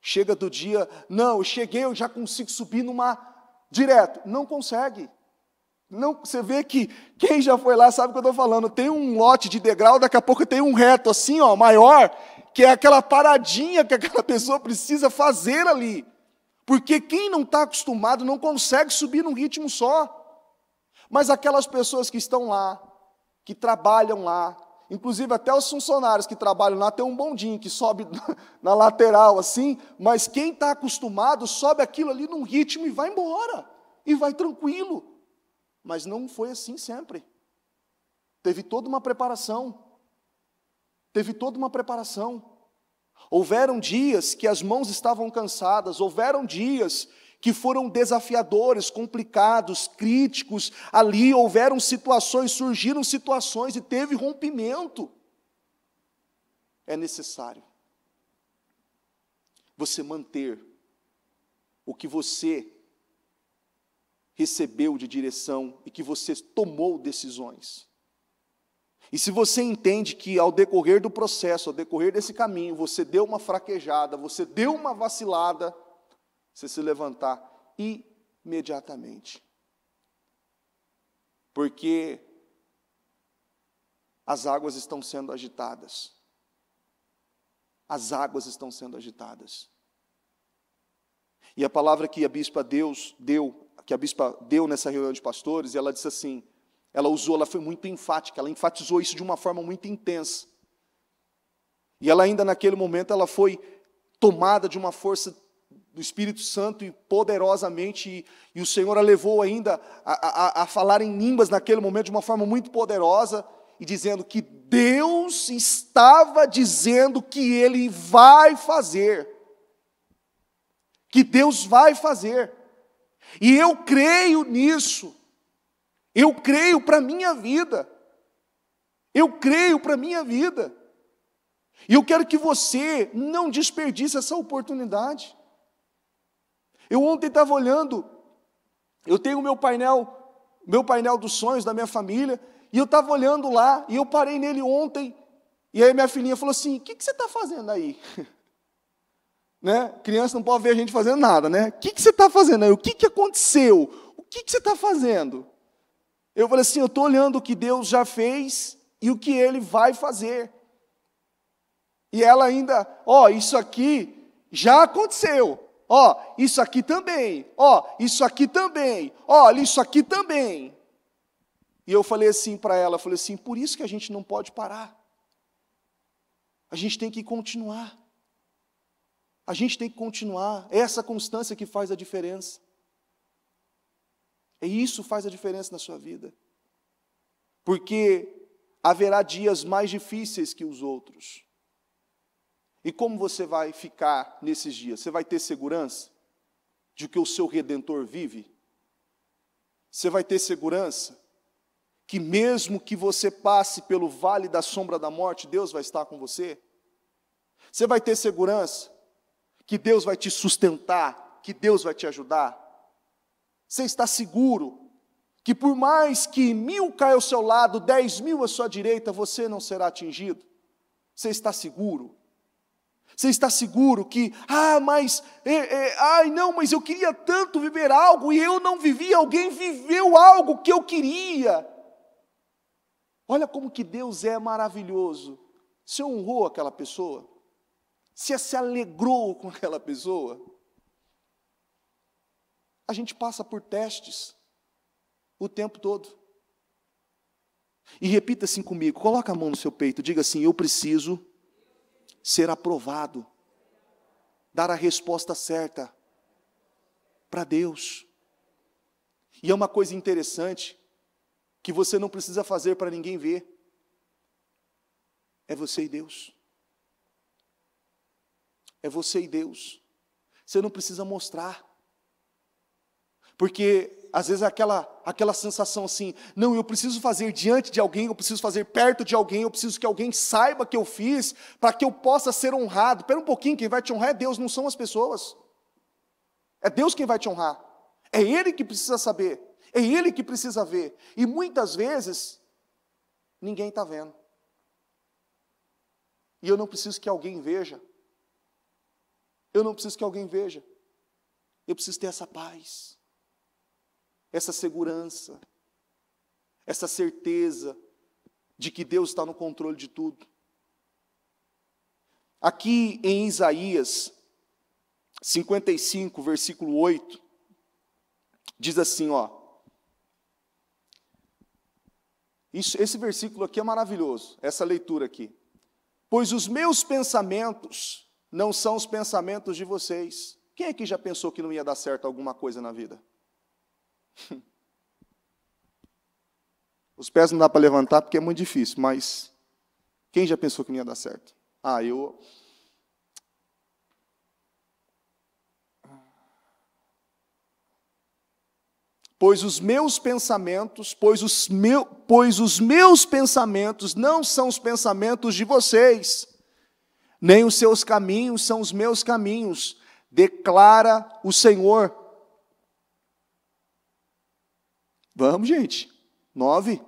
Chega do dia, não, eu cheguei, eu já consigo subir direto. Não consegue. Não, você vê que quem já foi lá sabe o que eu estou falando. Tem um lote de degrau, daqui a pouco tem um reto assim, ó, maior, que é aquela paradinha que aquela pessoa precisa fazer ali. Porque quem não está acostumado não consegue subir num ritmo só. Mas aquelas pessoas que estão lá, que trabalham lá, inclusive até os funcionários que trabalham lá, tem um bondinho que sobe na lateral assim, mas quem está acostumado sobe aquilo ali num ritmo e vai embora, e vai tranquilo. Mas não foi assim sempre. Teve toda uma preparação. Teve toda uma preparação. Houveram dias que as mãos estavam cansadas, houveram dias que foram desafiadores, complicados, críticos, ali houveram situações, surgiram situações e teve rompimento. É necessário você manter o que você recebeu de direção e que você tomou decisões. E se você entende que ao decorrer do processo, ao decorrer desse caminho, você deu uma fraquejada, você deu uma vacilada, você se levantar imediatamente. Porque as águas estão sendo agitadas. as águas estão sendo agitadas. E a palavra que a bispa deu nessa reunião de pastores, ela disse assim, ela foi muito enfática, ela enfatizou isso de uma forma muito intensa. E ela ainda naquele momento, ela foi tomada de uma força do Espírito Santo e poderosamente, e o Senhor a levou ainda a falar em línguas naquele momento de uma forma muito poderosa, e dizendo que Deus estava dizendo que Ele vai fazer. Que Deus vai fazer. E eu creio nisso. Eu creio para a minha vida. Eu creio para a minha vida. E eu quero que você não desperdice essa oportunidade. Eu ontem estava olhando, eu tenho o meu painel dos sonhos da minha família, e eu estava olhando lá, e eu parei nele ontem, e aí minha filhinha falou assim, o que você está fazendo aí? Né? Criança não pode ver a gente fazendo nada, né? O que você está fazendo aí? O que aconteceu? O que você está fazendo? Eu falei assim, eu estou olhando o que Deus já fez, e o que Ele vai fazer. E ela ainda, isso aqui já aconteceu. Isso aqui também. Isso aqui também. Olha, isso aqui também. E eu falei assim para ela, por isso que a gente não pode parar. A gente tem que continuar. A gente tem que continuar. É essa constância que faz a diferença. E isso faz a diferença na sua vida. Porque haverá dias mais difíceis que os outros. E como você vai ficar nesses dias? Você vai ter segurança de que o seu Redentor vive? Você vai ter segurança que mesmo que você passe pelo vale da sombra da morte, Deus vai estar com você? Você vai ter segurança que Deus vai te sustentar, que Deus vai te ajudar? Você está seguro que por mais que 1000 caia ao seu lado, 10.000 à sua direita, você não será atingido? Você está seguro? Você está seguro que, mas eu queria tanto viver algo e eu não vivi, alguém viveu algo que eu queria. Olha como que Deus é maravilhoso. Você honrou aquela pessoa? Você se alegrou com aquela pessoa? A gente passa por testes o tempo todo. E repita assim comigo, coloca a mão no seu peito, diga assim, eu preciso ser aprovado, dar a resposta certa para Deus. E é uma coisa interessante, que você não precisa fazer para ninguém ver. É você e Deus. É você e Deus. Você não precisa mostrar. Porque, às vezes, aquela sensação assim, não, eu preciso fazer diante de alguém, eu preciso fazer perto de alguém, eu preciso que alguém saiba que eu fiz, para que eu possa ser honrado. Espera um pouquinho, quem vai te honrar é Deus, não são as pessoas. É Deus quem vai te honrar. É Ele que precisa saber. É Ele que precisa ver. E muitas vezes, ninguém está vendo. E eu não preciso que alguém veja. Eu não preciso que alguém veja. Eu preciso ter essa paz, essa segurança, essa certeza de que Deus está no controle de tudo. Aqui em Isaías 55, versículo 8, diz assim, esse versículo aqui é maravilhoso, essa leitura aqui. Pois os meus pensamentos não são os pensamentos de vocês. Quem aqui já pensou que não ia dar certo alguma coisa na vida? Os pés não dá para levantar porque é muito difícil, mas quem já pensou que não ia dar certo? Pois os meus pensamentos não são os pensamentos de vocês, nem os seus caminhos são os meus caminhos, declara o Senhor. Vamos, gente. 9.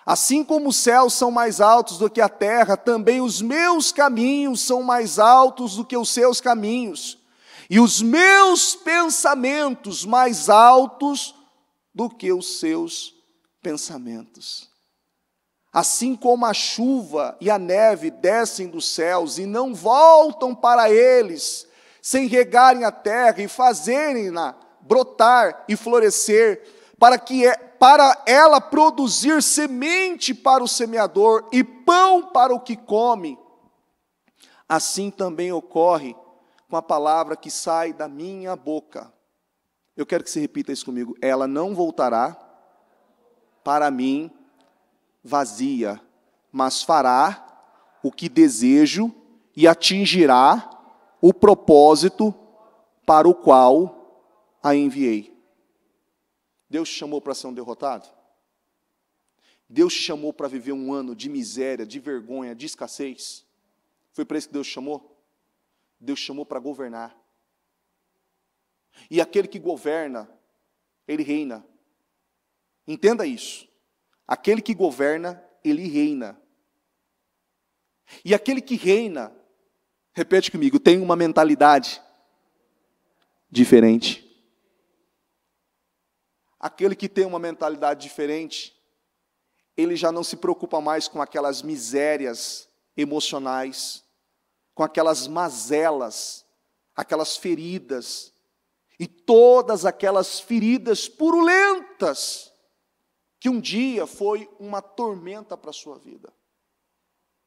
Assim como os céus são mais altos do que a terra, também os meus caminhos são mais altos do que os seus caminhos, e os meus pensamentos mais altos do que os seus pensamentos. assim como a chuva e a neve descem dos céus e não voltam para eles, sem regarem a terra e fazerem-na brotar e florescer, para ela produzir semente para o semeador e pão para o que come, assim também ocorre com a palavra que sai da minha boca. Eu quero que você repita isso comigo. Ela não voltará para mim vazia, mas fará o que desejo e atingirá o propósito para o qual a enviei. Deus te chamou para ser um derrotado? Deus te chamou para viver um ano de miséria, de vergonha, de escassez? Foi para isso que Deus te chamou? Deus te chamou para governar. E aquele que governa, ele reina. Entenda isso. Aquele que governa, ele reina. E aquele que reina, repete comigo, tem uma mentalidade diferente. Aquele que tem uma mentalidade diferente, ele já não se preocupa mais com aquelas misérias emocionais, com aquelas mazelas, aquelas feridas, e todas aquelas feridas purulentas, que um dia foi uma tormenta para a sua vida.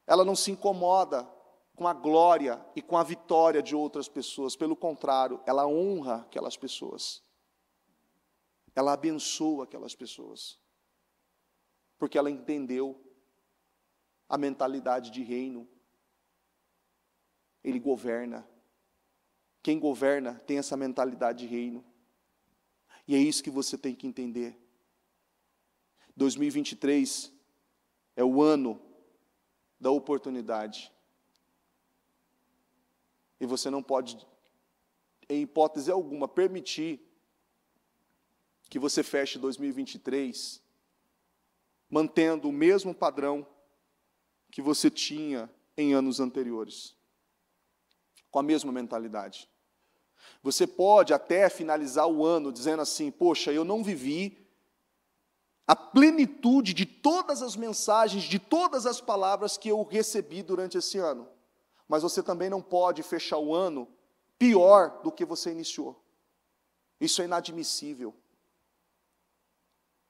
Ela não se incomoda com a glória e com a vitória de outras pessoas, pelo contrário, ela honra aquelas pessoas. Ela abençoa aquelas pessoas, porque ela entendeu a mentalidade de reino. Ele governa. Quem governa tem essa mentalidade de reino. E é isso que você tem que entender. 2023 é o ano da oportunidade. E você não pode, em hipótese alguma, permitir que você feche 2023 mantendo o mesmo padrão que você tinha em anos anteriores, com a mesma mentalidade. Você pode até finalizar o ano dizendo assim, poxa, eu não vivi a plenitude de todas as mensagens, de todas as palavras que eu recebi durante esse ano. Mas você também não pode fechar o ano pior do que você iniciou. Isso é inadmissível.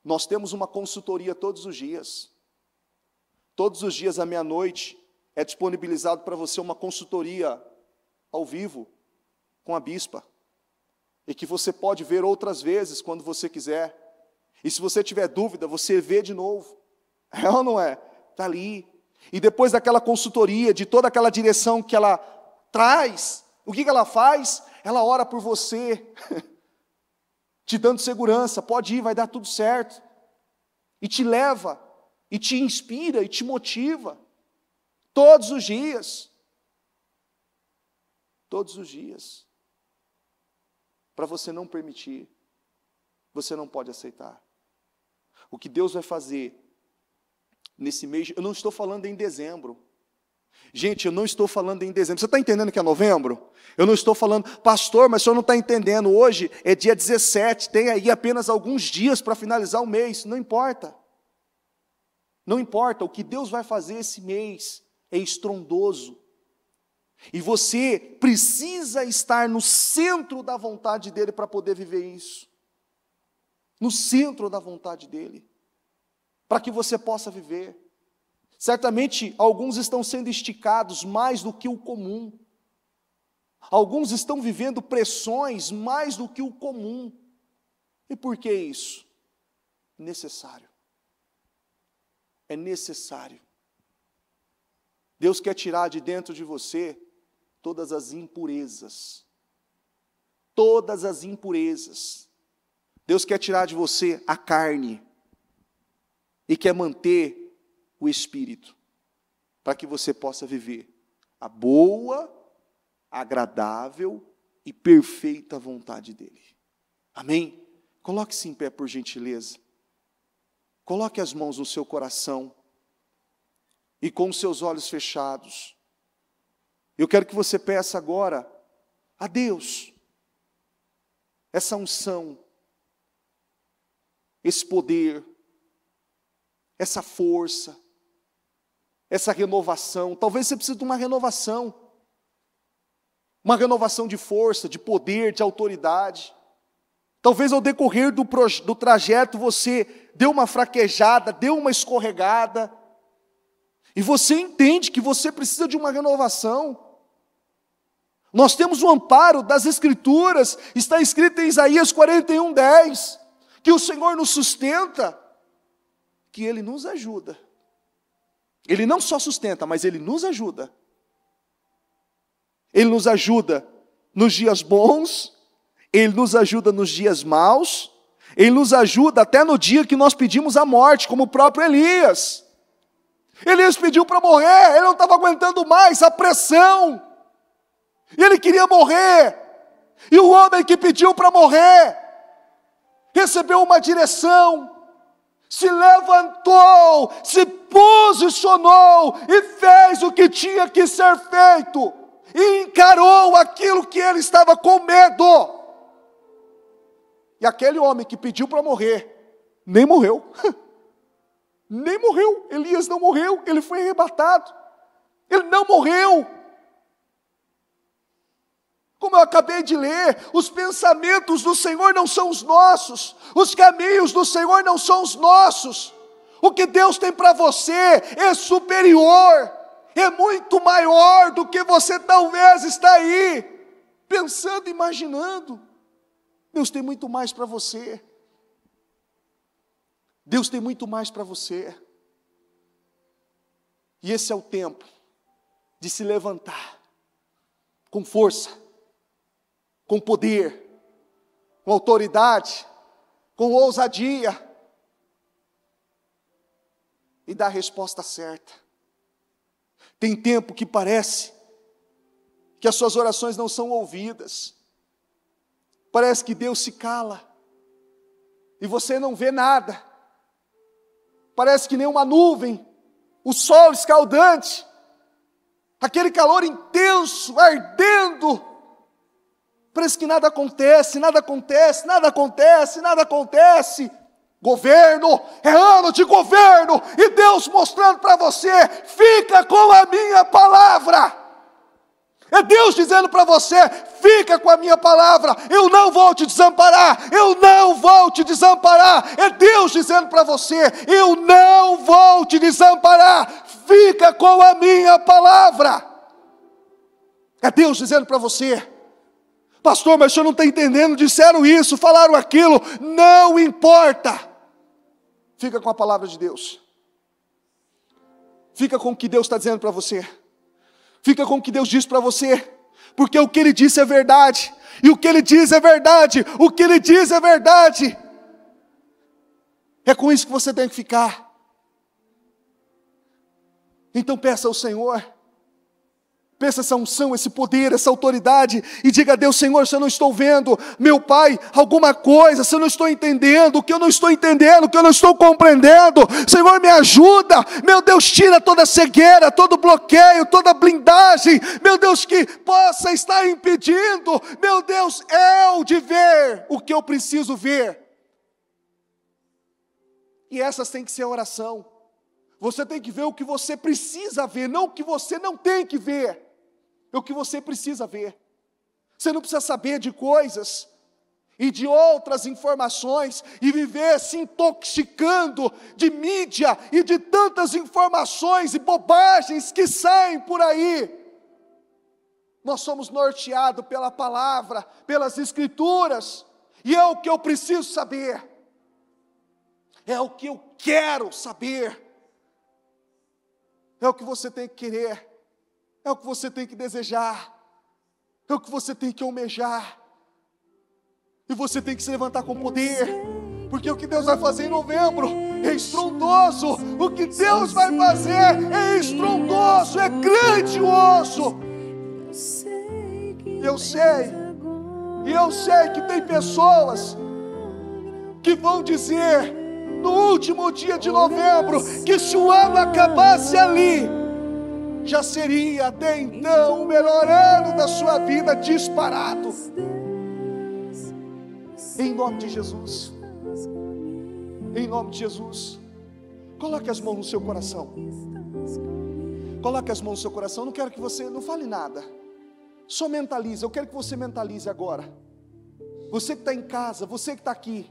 Nós temos uma consultoria todos os dias. Todos os dias à meia-noite é disponibilizado para você uma consultoria ao vivo com a bispa. E que você pode ver outras vezes quando você quiser. E se você tiver dúvida, você vê de novo. É ou não é? Está ali. E depois daquela consultoria, de toda aquela direção que ela traz, o que ela faz? Ela ora por você, te dando segurança, pode ir, vai dar tudo certo. E te leva, e te inspira, e te motiva. Todos os dias. Todos os dias. Para você não permitir, você não pode aceitar. O que Deus vai fazer nesse mês, eu não estou falando em dezembro. Gente, eu não estou falando em dezembro. Você está entendendo que é novembro? Eu não estou falando, pastor, mas o senhor não está entendendo. Hoje é dia 17, tem aí apenas alguns dias para finalizar o mês. Não importa. Não importa. O que Deus vai fazer esse mês é estrondoso. E você precisa estar no centro da vontade dEle para poder viver isso. No centro da vontade dEle. Para que você possa viver. Certamente, alguns estão sendo esticados mais do que o comum. Alguns estão vivendo pressões mais do que o comum. E por que isso? Necessário. É necessário. Deus quer tirar de dentro de você todas as impurezas. Todas as impurezas. Deus quer tirar de você a carne. E quer manter o Espírito, para que você possa viver a boa, agradável e perfeita vontade dEle. Amém? Coloque-se em pé, por gentileza. Coloque as mãos no seu coração e com os seus olhos fechados. Eu quero que você peça agora a Deus essa unção, esse poder, essa força, essa renovação. Talvez você precise de uma renovação de força, de poder, de autoridade. Talvez ao decorrer do trajeto você deu uma fraquejada, deu uma escorregada, e você entende que você precisa de uma renovação. Nós temos o amparo das Escrituras, está escrito em Isaías 41:10, que o Senhor nos sustenta, que Ele nos ajuda. Ele não só sustenta, mas Ele nos ajuda. Ele nos ajuda nos dias bons, Ele nos ajuda nos dias maus, Ele nos ajuda até no dia que nós pedimos a morte, como o próprio Elias. Elias pediu para morrer, ele não estava aguentando mais a pressão, ele queria morrer, e o homem que pediu para morrer, recebeu uma direção, se levantou, se posicionou, e fez o que tinha que ser feito, e encarou aquilo que ele estava com medo. E aquele homem que pediu para morrer, nem morreu. Nem morreu. Elias não morreu, ele foi arrebatado. Ele não morreu. Como eu acabei de ler, os pensamentos do Senhor não são os nossos, os caminhos do Senhor não são os nossos. O que Deus tem para você é superior, é muito maior do que você talvez está aí pensando, imaginando. Deus tem muito mais para você. Deus tem muito mais para você. E esse é o tempo de se levantar com força, com poder, com autoridade, com ousadia, e dar a resposta certa. Tem tempo que parece que as suas orações não são ouvidas. Parece que Deus se cala e você não vê nada. Parece que nem uma nuvem, o sol escaldante, aquele calor intenso, ardendo. Parece que nada acontece, nada acontece, nada acontece, nada acontece. Governo, é ano de governo, e Deus mostrando para você, fica com a minha palavra. É Deus dizendo para você, fica com a minha palavra, eu não vou te desamparar, eu não vou te desamparar. É Deus dizendo para você, eu não vou te desamparar, fica com a minha palavra. É Deus dizendo para você, pastor, mas o senhor não está entendendo, disseram isso, falaram aquilo, não importa. Fica com a palavra de Deus. Fica com o que Deus está dizendo para você. Fica com o que Deus diz para você, porque o que Ele disse é verdade, e o que Ele diz é verdade, o que Ele diz é verdade. É com isso que você tem que ficar. Então peça ao Senhor, peça essa unção, esse poder, essa autoridade, e diga a Deus, Senhor, se eu não estou vendo, meu Pai, alguma coisa, se eu não estou entendendo, o que eu não estou entendendo, o que eu não estou compreendendo, Senhor, me ajuda, meu Deus, tira toda cegueira, todo bloqueio, toda blindagem, meu Deus, que possa estar impedindo, meu Deus, eu de ver o que eu preciso ver. E essas tem que ser a oração. Você tem que ver o que você precisa ver, não o que você não tem que ver. É o que você precisa ver. Você não precisa saber de coisas e de outras informações e viver se intoxicando de mídia e de tantas informações e bobagens que saem por aí. Nós somos norteados pela palavra, pelas Escrituras, e é o que eu preciso saber. É o que eu quero saber. É o que você tem que querer, é o que você tem que desejar, é o que você tem que almejar, e você tem que se levantar com poder, porque o que Deus vai fazer em novembro é estrondoso, o que Deus vai fazer é estrondoso, é grandioso. Eu sei que tem pessoas que vão dizer, no último dia de novembro, que se o ano acabasse ali, já seria até então o melhor ano da sua vida disparado. Em nome de Jesus, em nome de Jesus, coloque as mãos no seu coração. Coloque as mãos no seu coração. Eu não quero que você, não fale nada. Só mentalize. Eu quero que você mentalize agora. Você que está em casa, você que está aqui.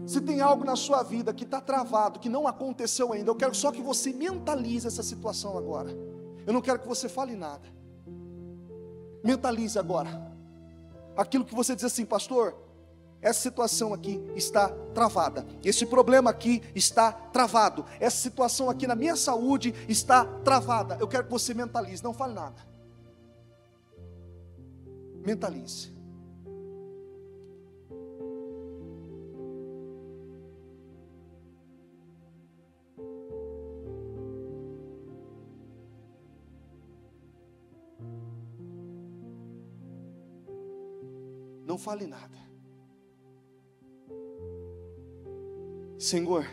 Se tem algo na sua vida que está travado, que não aconteceu ainda, eu quero só que você mentalize essa situação agora. Eu não quero que você fale nada. Mentalize agora. Aquilo que você diz assim, pastor, essa situação aqui está travada. Esse problema aqui está travado. Essa situação aqui na minha saúde está travada. Eu quero que você mentalize, não fale nada. Mentalize. Não fale nada. Senhor,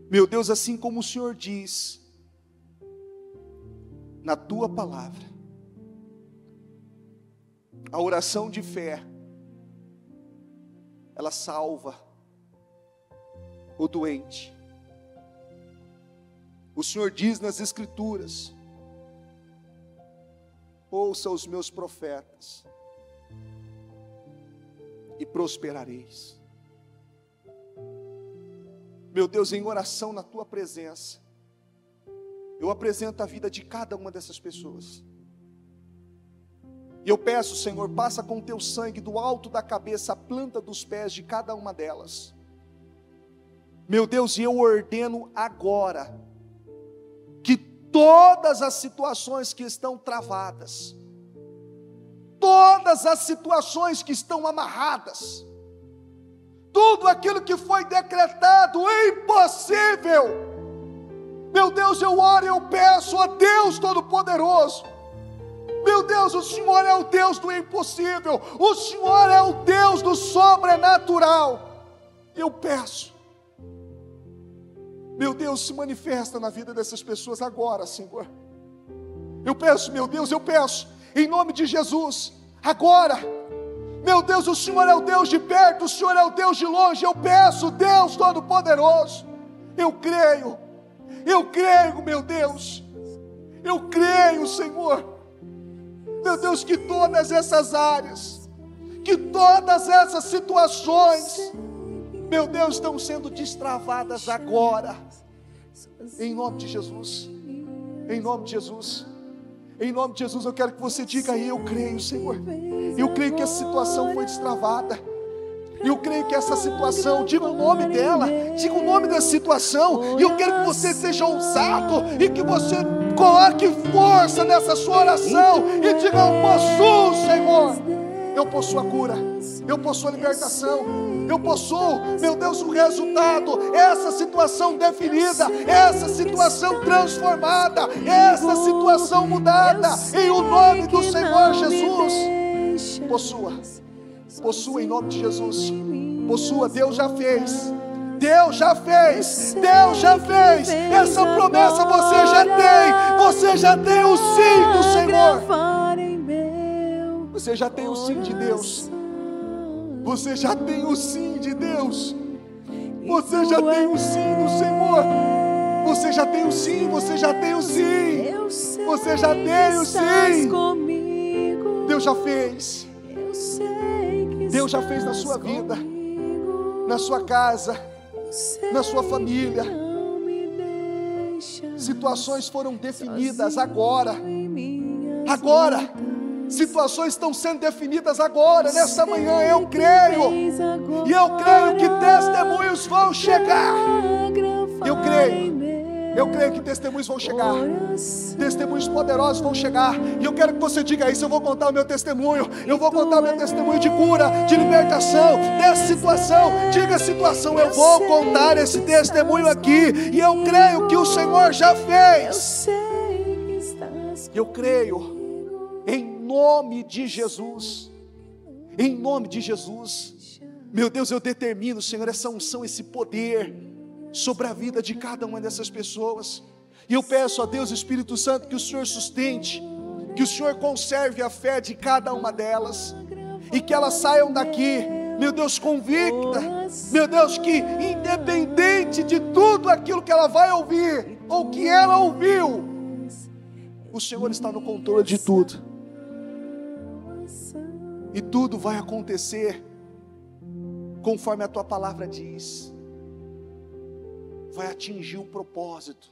meu Deus, assim como o Senhor diz na tua palavra, a oração de fé, ela salva o doente. O Senhor diz nas Escrituras: ouça os meus profetas e prosperareis. Meu Deus, em oração na tua presença, eu apresento a vida de cada uma dessas pessoas. E eu peço, Senhor, passa com o teu sangue do alto da cabeça à planta dos pés de cada uma delas. Meu Deus, e eu ordeno agora que todas as situações que estão travadas, todas as situações que estão amarradas, tudo aquilo que foi decretado impossível, meu Deus, eu oro e eu peço a Deus Todo-Poderoso, meu Deus, o Senhor é o Deus do impossível, o Senhor é o Deus do sobrenatural. Eu peço, meu Deus, se manifesta na vida dessas pessoas agora, Senhor. Eu peço, meu Deus, eu peço, em nome de Jesus, agora, meu Deus, o Senhor é o Deus de perto, o Senhor é o Deus de longe. Eu peço, Deus Todo-Poderoso, eu creio, meu Deus, eu creio, Senhor, meu Deus, que todas essas áreas, que todas essas situações, meu Deus, estão sendo destravadas agora, em nome de Jesus, em nome de Jesus. Em nome de Jesus, eu quero que você diga aí: eu creio, Senhor. Eu creio que essa situação foi destravada. Eu creio que essa situação, diga o nome dela, diga o nome da situação. E eu quero que você seja ousado e que você coloque força nessa sua oração e diga: eu possuo, Senhor. Eu possuo a cura, eu possuo a libertação, eu possuo, meu Deus, o resultado, essa situação definida, essa situação transformada, essa situação mudada, em o nome do Senhor Jesus. Possua em nome de Jesus, possua. Deus já fez, Deus já fez, essa promessa você já tem o sim do Senhor. Você já tem o sim de Deus. Você já tem o sim de Deus. Você já tem o sim do Senhor. Você já tem o sim, você já tem o sim. Você já tem o sim. Deus já fez. Deus já fez na sua vida, na sua casa, na sua família. Situações foram definidas agora. Agora. Situações estão sendo definidas agora, nessa manhã. Eu creio. E eu creio que testemunhos vão chegar. Eu creio que testemunhos vão chegar. Testemunhos poderosos vão chegar. E eu quero que você diga isso. Eu vou contar o meu testemunho. Eu vou contar o meu testemunho de cura, de libertação, dessa situação. Diga situação, eu vou contar esse testemunho aqui. E eu creio que o Senhor já fez. Eu creio. Em nome de Jesus, em nome de Jesus, meu Deus, eu determino, Senhor, essa unção, esse poder sobre a vida de cada uma dessas pessoas. E eu peço a Deus, Espírito Santo, que o Senhor sustente, que o Senhor conserve a fé de cada uma delas, e que elas saiam daqui meu Deus, convicta, meu Deus, que independente de tudo aquilo que ela vai ouvir, ou que ela ouviu, o Senhor está no controle de tudo, e tudo vai acontecer conforme a tua palavra diz, vai atingir o propósito,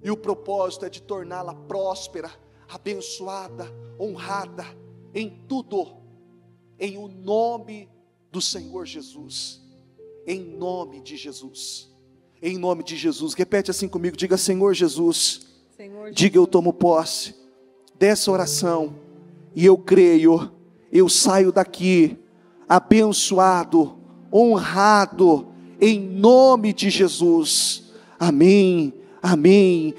e o propósito é de torná-la próspera, abençoada, honrada, em tudo, em o nome do Senhor Jesus, em nome de Jesus, em nome de Jesus. Repete assim comigo, diga: Senhor Jesus, diga: eu tomo posse dessa oração, e eu creio, eu saio daqui abençoado, honrado, em nome de Jesus, amém, amém.